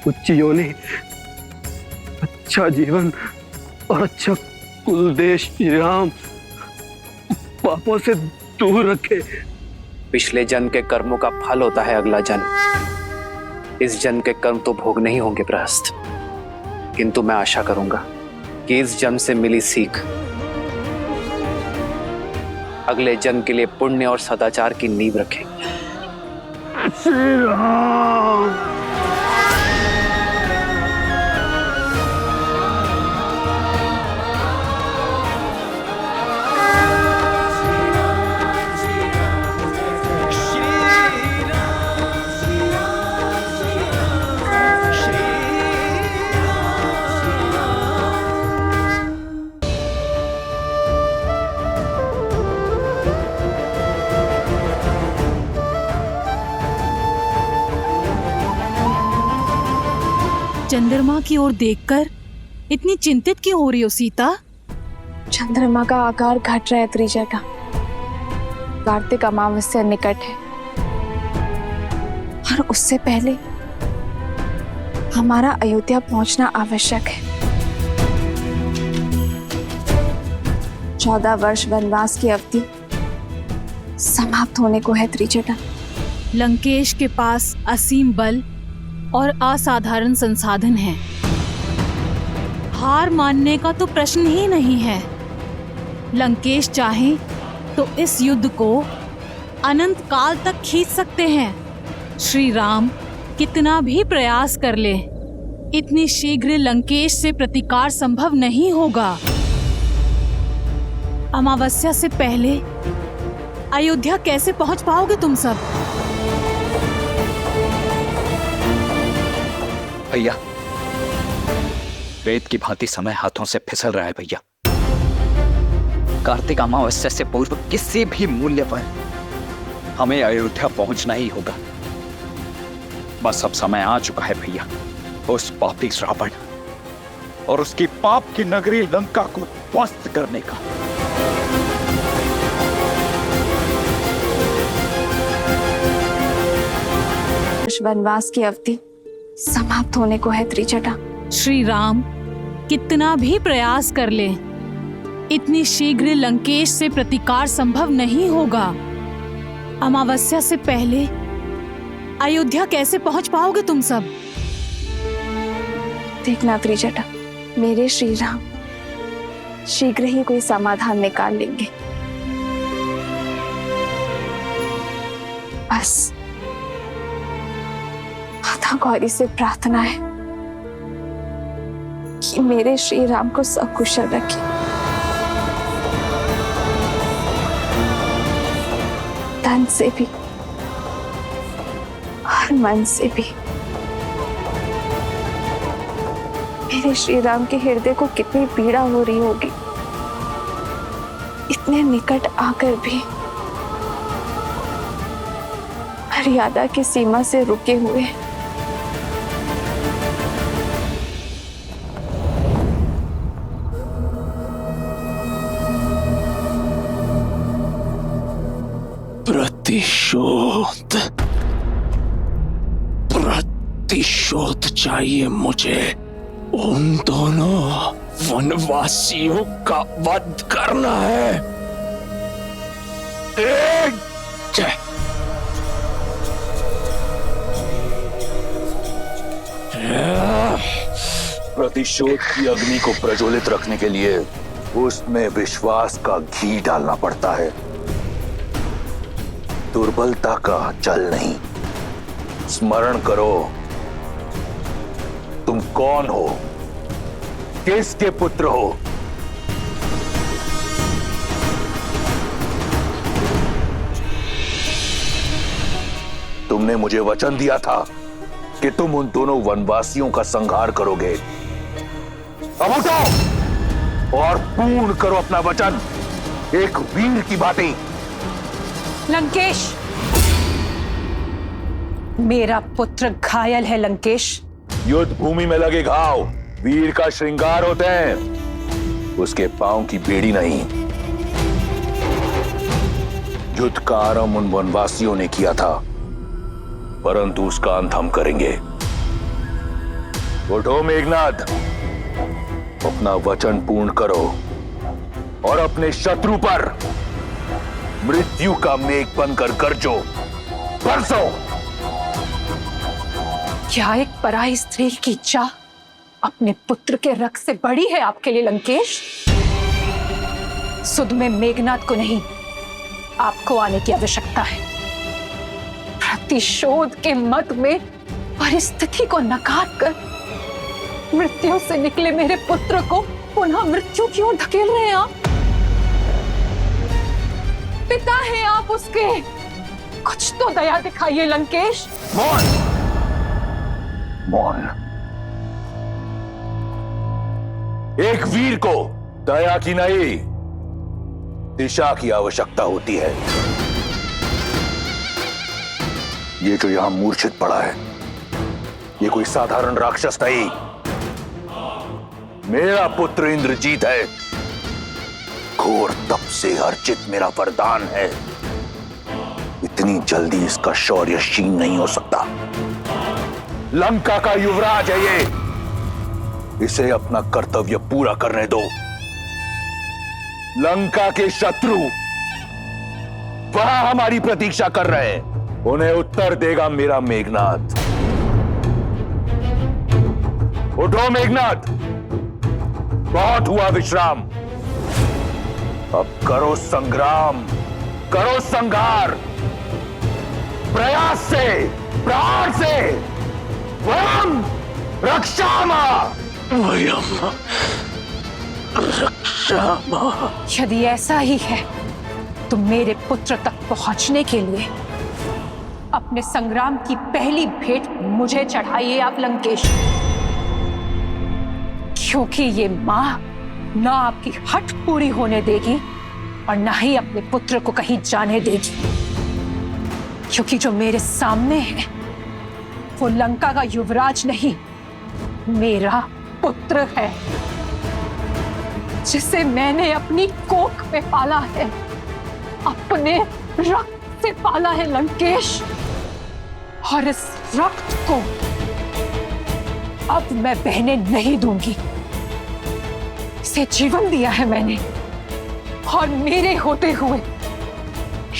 O: उच्च योनि, अच्छा जीवन और अच्छा कुल देश श्री राम पापों से दूर रखे।
F: पिछले जन्म के कर्मों का फल होता है अगला जन्म। इस जन्म के कर्म तो भोगने ही होंगे प्रहस्त, किंतु मैं आशा करूंगा कि इस जन्म से मिली सीख अगले जन्म के लिए पुण्य और सदाचार की नींव रखेगी।
O: श्री राम।
L: चंद्रमा की ओर देखकर इतनी चिंतित क्यों हो रही हो सीता?
M: चंद्रमा का आकार घट रहा है त्रिजटा। कार्तिक अमावस्या निकट है और उससे पहले हमारा अयोध्या पहुंचना आवश्यक है। 14 वर्ष वनवास की अवधि समाप्त होने को है त्रिजटा।
L: लंकेश के पास असीम बल और असाधारण संसाधन हैं। हार मानने का तो प्रश्न ही नहीं है। लंकेश चाहे तो इस युद्ध को अनंत काल तक खींच सकते हैं। श्री राम कितना भी प्रयास कर ले, इतनी शीघ्र लंकेश से प्रतिकार संभव नहीं होगा। अमावस्या से पहले अयोध्या कैसे पहुंच पाओगे तुम सब?
J: भैया, वेद की भांति समय हाथों से फिसल रहा है भैया। कार्तिक अमावस्या से पूर्व किसी भी मूल्य पर हमें अयोध्या पहुंचना ही होगा। बस अब समय आ चुका है भैया उस पापी रावण और उसकी पाप की नगरी लंका को ध्वस्त करने का।
M: वनवास की अवधि समाप्त होने को है त्रिजटा।
L: श्री राम कितना भी प्रयास कर ले, इतनी शीघ्र लंकेश से प्रतिकार संभव नहीं होगा। अमावस्या से पहले अयोध्या कैसे पहुंच पाओगे तुम सब?
M: देखना त्रिजटा, मेरे श्री राम शीघ्र ही कोई समाधान निकाल लेंगे। बस माता गौरी से प्रार्थना है कि मेरे श्री राम को सकुशल रखे। तन से भी और मन से भी। मेरे श्री राम के हृदय को कितनी पीड़ा हो रही होगी, इतने निकट आकर भी मर्यादा की सीमा से रुके हुए।
Q: प्रतिशोध चाहिए मुझे। उन दोनों वनवासियों का वध करना है।
D: प्रतिशोध की अग्नि को प्रज्वलित रखने के लिए उसमें विश्वास का घी डालना पड़ता है, दुर्बलता का जल नहीं। स्मरण करो, तुम कौन हो, किसके पुत्र हो। तुमने मुझे वचन दिया था कि तुम उन दोनों वनवासियों का संहार करोगे। अब उठो और पूर्ण करो अपना वचन, एक वीर की भांति।
P: लंकेश, मेरा पुत्र घायल है। लंकेश,
D: युद्ध भूमि में लगे घाव वीर का श्रृंगार होते हैं, उसके पांव की बेड़ी नहीं। युद्ध का आरंभ उन वनवासियों ने किया था, परंतु उसका अंत हम करेंगे। उठो मेघनाद, अपना वचन पूर्ण करो और अपने शत्रु पर मृत्यु का मेघ बनकर गरजो, बरसो।
P: क्या एक पराई स्त्री की चाह अपने पुत्र के रक्त से बड़ी है आपके लिए लंकेश? सुध में मेघनाद को नहीं, आपको आने की आवश्यकता है। प्रतिशोध के मद में परिस्थिति को नकार कर मृत्यु से निकले मेरे पुत्र को पुनः मृत्यु की ओर धकेल रहे हैं आप। पिता हैं आप उसके, कुछ तो दया दिखाइए लंकेश।
D: मौन। एक वीर को दया की नहीं, दिशा की आवश्यकता होती है। ये जो यहां मूर्छित पड़ा है, ये कोई साधारण राक्षस नहीं, मेरा पुत्र इंद्रजीत है। घोर तप से अर्जित मेरा वरदान है। इतनी जल्दी इसका शौर्य क्षीण नहीं हो सकता। लंका का युवराज है ये, इसे अपना कर्तव्य पूरा करने दो। लंका के शत्रु वहां हमारी प्रतीक्षा कर रहे हैं, उन्हें उत्तर देगा मेरा मेघनाद। उठो मेघनाद, बहुत हुआ विश्राम, अब करो संग्राम, करो संघार, प्रयास से, प्राण से। वयम रक्षामा,
Q: वयम रक्षामा।
P: यदि ऐसा ही है तो मेरे पुत्र तक पहुंचने के लिए अपने संग्राम की पहली भेंट मुझे चढ़ाइए आप लंकेश, क्योंकि ये मां ना आपकी हठ पूरी होने देगी और ना ही अपने पुत्र को कहीं जाने देगी। क्योंकि जो मेरे सामने है वो लंका का युवराज नहीं, मेरा पुत्र है, जिसे मैंने अपनी कोख में पाला है, अपने रक्त से पाला है लंकेश। और इस रक्त को अब मैं बहने नहीं दूंगी। इसे जीवन दिया है मैंने, और मेरे होते हुए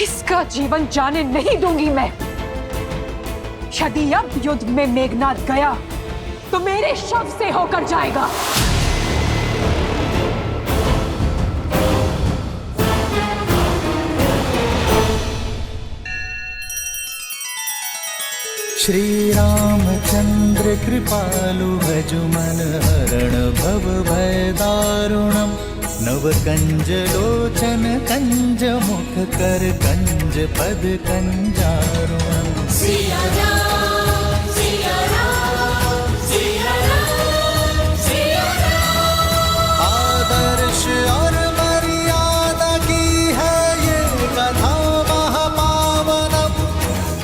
P: इसका जीवन जाने नहीं दूंगी मैं। यदि अब युद्ध में मेघनाद गया तो मेरे शव से होकर जाएगा।
K: श्री रामचंद्र कृपालु भजुमन हरण भव भय दारुणम। नव कंज लोचन कंज मुख कर कंज पद कंजारुणम। सिया राम, सिया राम, सिया राम, सिया राम। आदर्श और मर्यादा की है ये कथा महापावनम।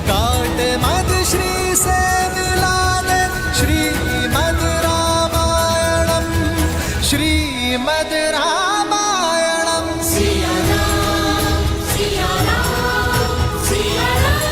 K: काट मद श्री से मिला दे श्रीमद् रामायणम, श्रीमद् रामायणम। सिया राम, सिया राम, सिया राम।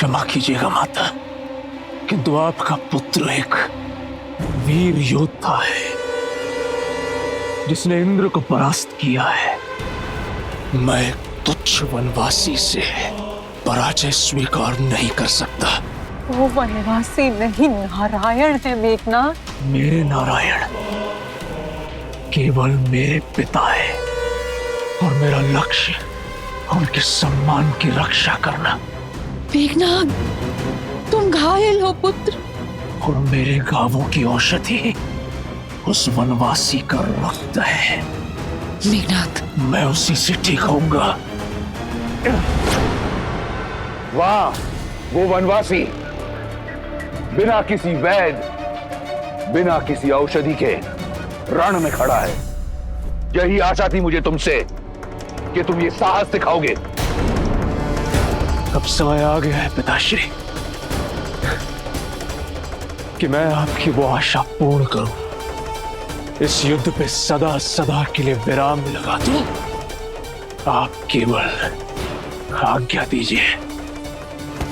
Q: क्षमा कीजिएगा माता, किंतु आपका पुत्र एक वीर योद्धा है जिसने इंद्र को परास्त किया है। मैं एक तुच्छ वनवासी से पराजय स्वीकार नहीं कर सकता।
P: वो वनवासी नहीं नारायण है मेघनाथ।
Q: मेरे नारायण केवल मेरे पिता है और मेरा लक्ष्य उनके सम्मान की रक्षा करना।
P: मेघनाथ, तुम घायल हो पुत्र।
Q: और मेरे गांवों की औषधि उस वनवासी का रक्त है।
P: मेघनाथ,
Q: मैं उसी से ठीक होऊंगा।
D: वाह, वो वनवासी बिना किसी वैद, बिना किसी औषधि के रण में खड़ा है। यही आशा थी मुझे तुमसे कि तुम ये साहस दिखाओगे।
Q: अब समय आ गया है पिताश्री कि मैं आपकी वो आशा पूर्ण करूं। इस युद्ध पे सदा सदा के लिए विराम लगा दूं। आप केवल आज्ञा दीजिए।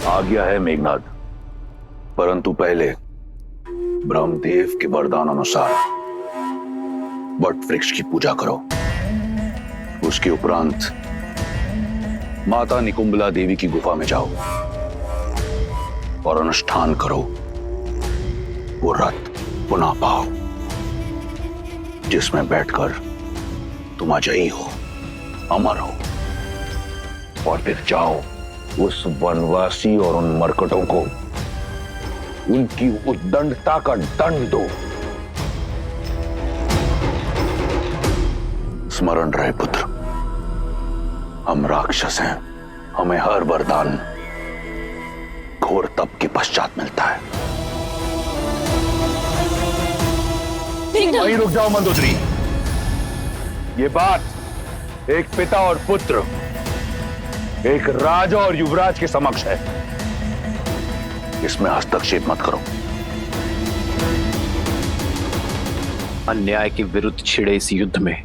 D: आज्ञा है मेघनाथ, परंतु पहले ब्रह्मदेव के वरदान अनुसार वट वृक्ष की पूजा करो। उसके उपरांत माता निकुंबला देवी की गुफा में जाओ और अनुष्ठान करो। वो रथ पुनः पाओ जिसमें बैठकर तुम अजयी हो, अमर हो। और फिर जाओ उस वनवासी और उन मरकटों को उनकी उद्दंडता का दंड दो। स्मरण रहे पुत्र, हम राक्षस हैं। हमें हर वरदान घोर तप के पश्चात मिलता है। वहीं रुक जाओ मंदोदरी। ये बात एक पिता और पुत्र, एक राजा और युवराज के समक्ष है। इसमें हस्तक्षेप मत करो।
F: अन्याय के विरुद्ध छिड़े इस युद्ध में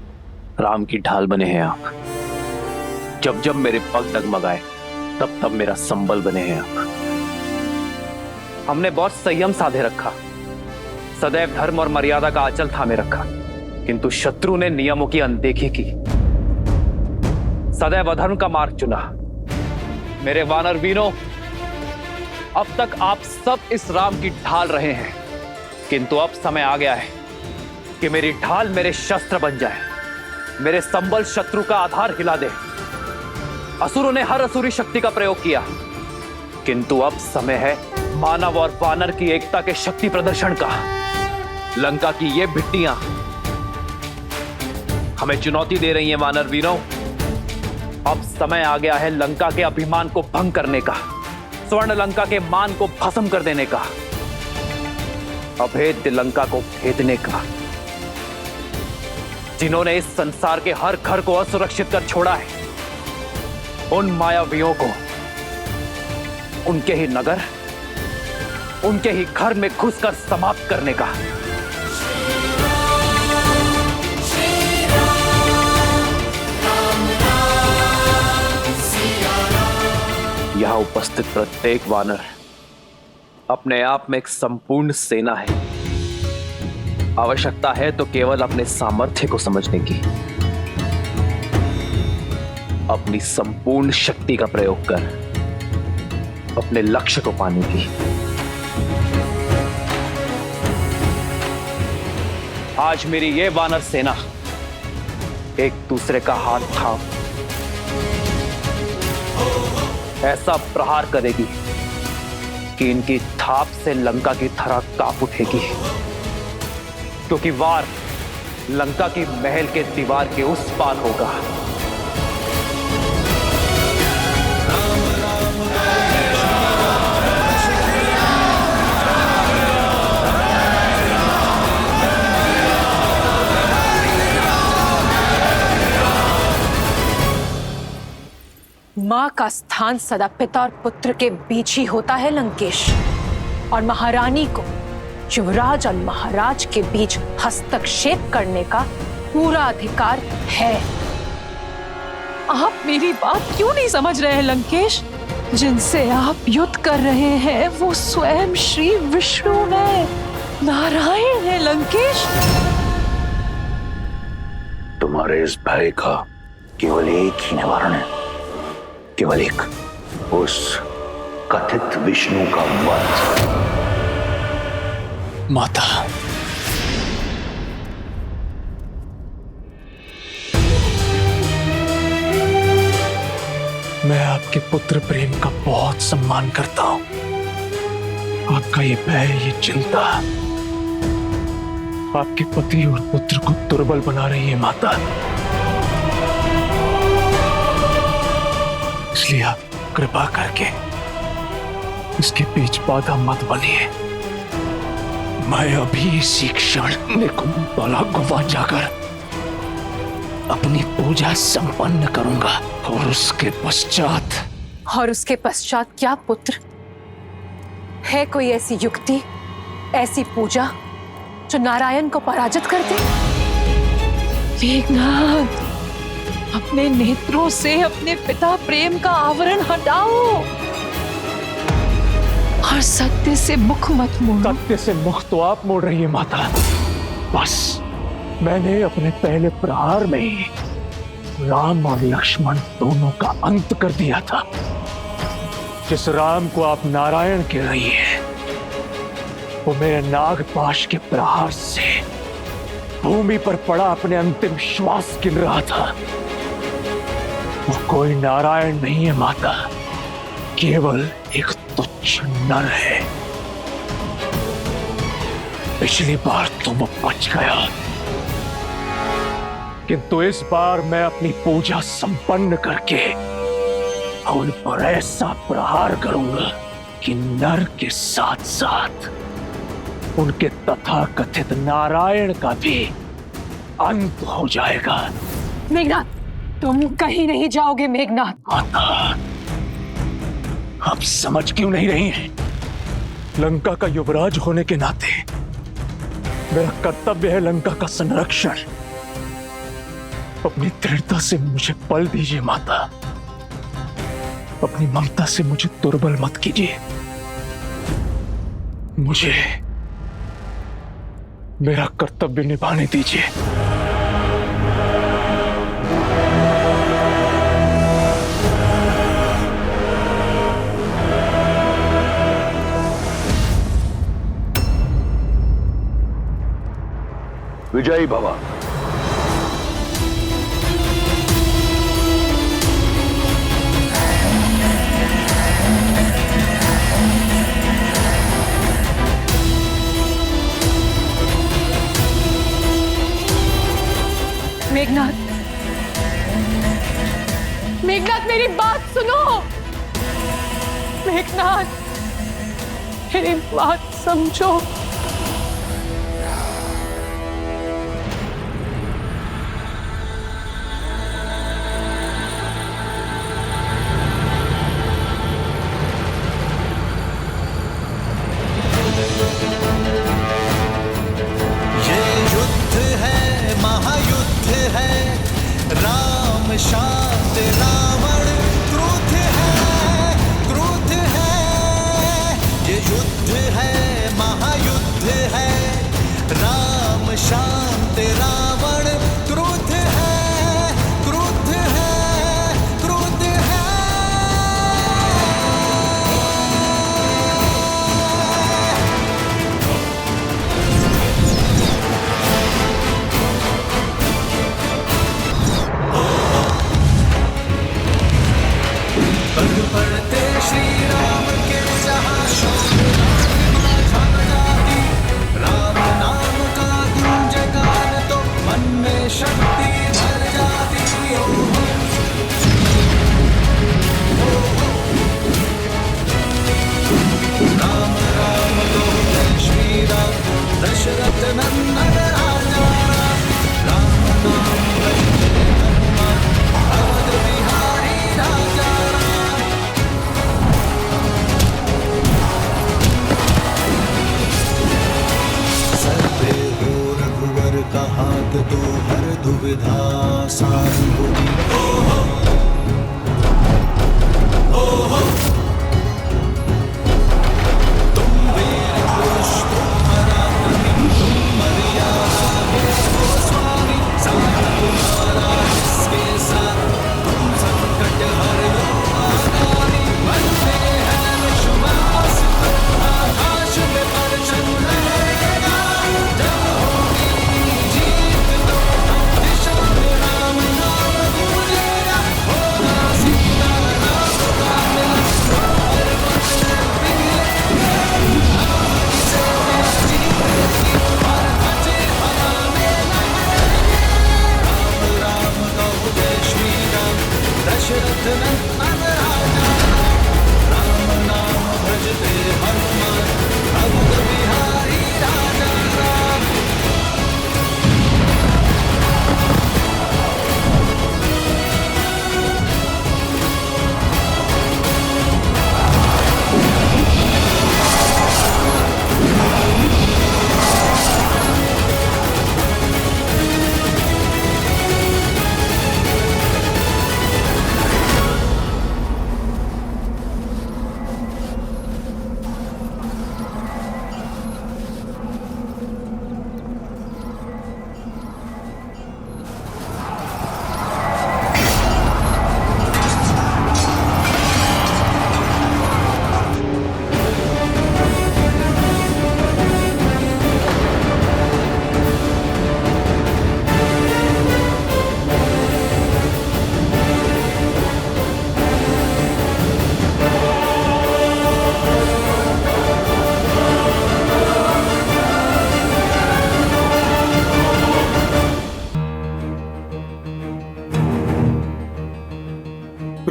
F: राम की ढाल बने हैं आप। जब जब मेरे पग डगमगाए तब तब मेरा संबल बने हैं आप। हमने बहुत संयम साधे रखा, सदैव धर्म और मर्यादा का आंचल थामे रखा, किंतु शत्रु ने नियमों की अनदेखी की, सदैव अधर्म का मार्ग चुना। मेरे वानर वीरों, अब तक आप सब इस राम की ढाल रहे हैं, किंतु अब समय आ गया है कि मेरी ढाल मेरे शस्त्र बन जाए, मेरे संबल शत्रु का आधार हिला दे। असुरों ने हर असुरी शक्ति का प्रयोग किया, किंतु अब समय है मानव और वानर की एकता के शक्ति प्रदर्शन का। लंका की ये भिट्टियां हमें चुनौती दे रही हैं वानर वीरों। अब समय आ गया है लंका के अभिमान को भंग करने का, स्वर्ण लंका के मान को भस्म कर देने का, अभेद्य लंका को भेदने का। जिन्होंने इस संसार के हर घर को असुरक्षित कर छोड़ा है, उन मायावियों को उनके ही नगर, उनके ही घर में घुसकर समाप्त करने का। यहां उपस्थित प्रत्येक वानर अपने आप में एक संपूर्ण सेना है। आवश्यकता है तो केवल अपने सामर्थ्य को समझने की, अपनी संपूर्ण शक्ति का प्रयोग कर अपने लक्ष्य को पाने की। आज मेरी ये वानर सेना एक दूसरे का हाथ थाम ऐसा प्रहार करेगी कि इनकी थाप से लंका की धरा कांप उठेगी, क्योंकि वार लंका की महल के दीवार के उस पार होगा।
P: मां का स्थान सदा पिता और पुत्र के बीच ही होता है लंकेश, और महारानी को युवराज और महाराज के बीच हस्तक्षेप करने का पूरा अधिकार है। आप मेरी बात क्यों नहीं समझ रहे हैं लंकेश? जिनसे आप युद्ध कर रहे हैं वो स्वयं श्री विष्णु है, नारायण है लंकेश।
D: तुम्हारे इस भय का केवल एक ही निवारण है, केवल एक, उस कथित विष्णु का वध।
Q: माता, मैं आपके पुत्र प्रेम का बहुत सम्मान करता हूं। आपका ये भय, ये चिंता आपके पति और पुत्र को दुर्बल बना रही है माता। इसलिए आप कृपा करके इसके बीच बाधा मत बनिए। मैं अभी इसी क्षण निकुंभला गुफा जाकर अपनी पूजा संपन्न करूंगा और उसके पश्चात
P: क्या पुत्र? है कोई ऐसी युक्ति, ऐसी पूजा जो नारायण को पराजित कर दे? मेघनाथ, अपने नेत्रों से अपने पिता प्रेम का आवरण हटाओ और सत्य से मुख मत मोड़ो।
Q: सत्य से मुख तो आप मोड़ रही है माता। बस मैंने अपने पहले प्रहार में ही राम और लक्ष्मण दोनों का अंत कर दिया था। जिस राम को आप नारायण कह रही है वो मेरे नागपाश के प्रहार से भूमि पर पड़ा अपने अंतिम श्वास गिन रहा था। वो कोई नारायण नहीं है माता, केवल एक तुच्छ नर है। पिछली बार तो वो बच गया, किंतु इस बार मैं अपनी पूजा संपन्न करके उन पर ऐसा प्रहार करूंगा कि नर के साथ साथ उनके तथाकथित नारायण का भी अंत हो जाएगा।
P: मेघनाथ, तुम कहीं नहीं जाओगे मेघनाथ।
Q: माता, आप समझ क्यों नहीं रही हैं? लंका का युवराज होने के नाते मेरा कर्तव्य है लंका का संरक्षण। अपनी दृढ़ता से मुझे बल दीजिए माता, अपनी ममता से मुझे दुर्बल मत कीजिए। मुझे मेरा कर्तव्य निभाने दीजिए।
D: विजयी भव।
P: मेघनाथ, मेघनाथ मेरी बात सुनो। मेघनाथ, मेरी बात समझो।
K: शांत रावण क्रोध है, ये युद्ध है महायुद्ध।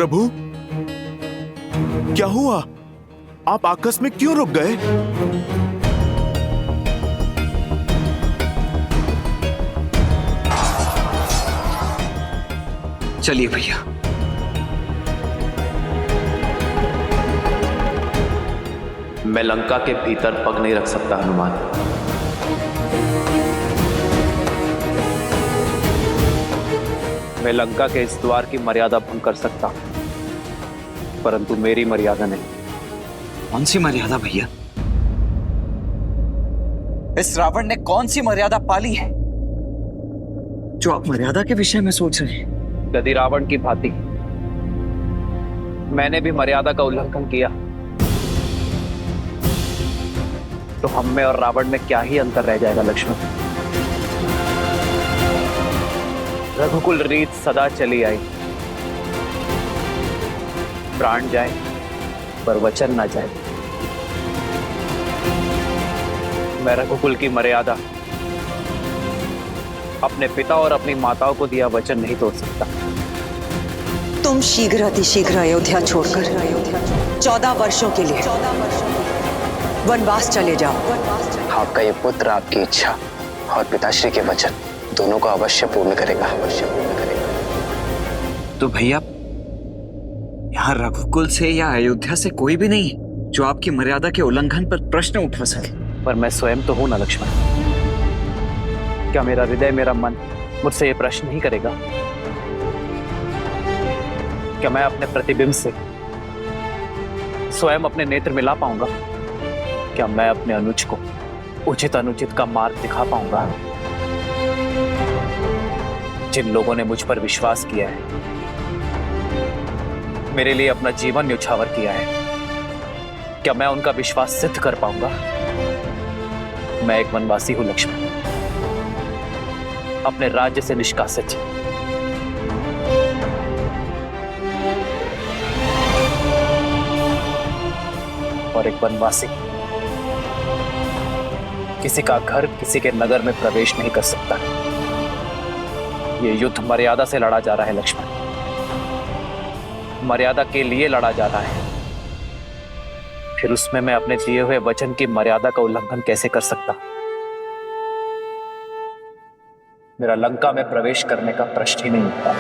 I: प्रभु, क्या हुआ? आप आकस्मिक क्यों रुक गए?
J: चलिए भैया।
F: मैं लंका के भीतर पग नहीं रख सकता हनुमान। मैं लंका के इस द्वार की मर्यादा भंग कर सकता हूं, परंतु मेरी मर्यादा नहीं।
J: कौन सी मर्यादा भैया? इस रावण ने कौन सी मर्यादा पाली है जो आप मर्यादा के विषय में सोच रहे हैं?
F: यदि रावण की भांति मैंने भी मर्यादा का उल्लंघन किया तो हम में और रावण में क्या ही अंतर रह जाएगा लक्ष्मण। रघुकुल रीत सदा चली आई, प्राण जाए पर वचन ना जाए। मैं रघुकुल की मर्यादा, अपने पिता और अपनी माताओं को दिया वचन नहीं तोड़ सकता।
R: तुम शीघ्र अतिशीघ्र अयोध्या छोड़कर 14 वर्षों के लिए वनवास चले जाओ।
S: आपका ये पुत्र आपकी इच्छा और पिताश्री के वचन दोनों को अवश्य पूर्ण करेगा।
J: तो भैया, यहाँ रघुकुल से या अयोध्या से कोई भी नहीं जो आपकी मर्यादा के उल्लंघन पर प्रश्न उठा सके।
F: पर मैं स्वयं तो हूं ना लक्ष्मण। क्या मेरा हृदय, मेरा मन मुझसे ये प्रश्न नहीं करेगा? क्या मैं अपने प्रतिबिंब से स्वयं अपने नेत्र मिला पाऊंगा? क्या मैं अपने अनुज को उचित अनुचित का मार्ग दिखा पाऊंगा? जिन लोगों ने मुझ पर विश्वास किया है, मेरे लिए अपना जीवन न्यौछावर किया है, क्या मैं उनका विश्वास सिद्ध कर पाऊंगा? मैं एक वनवासी हूं लक्ष्मण, अपने राज्य से निष्कासित। और एक वनवासी किसी का घर, किसी के नगर में प्रवेश नहीं कर सकता। ये युद्ध मर्यादा से लड़ा जा रहा है लक्ष्मण, मर्यादा के लिए लड़ा जा रहा है। फिर उसमें मैं अपने दिए हुए वचन की मर्यादा का उल्लंघन कैसे कर सकता? मेरा लंका में प्रवेश करने का प्रश्न ही नहीं उठता।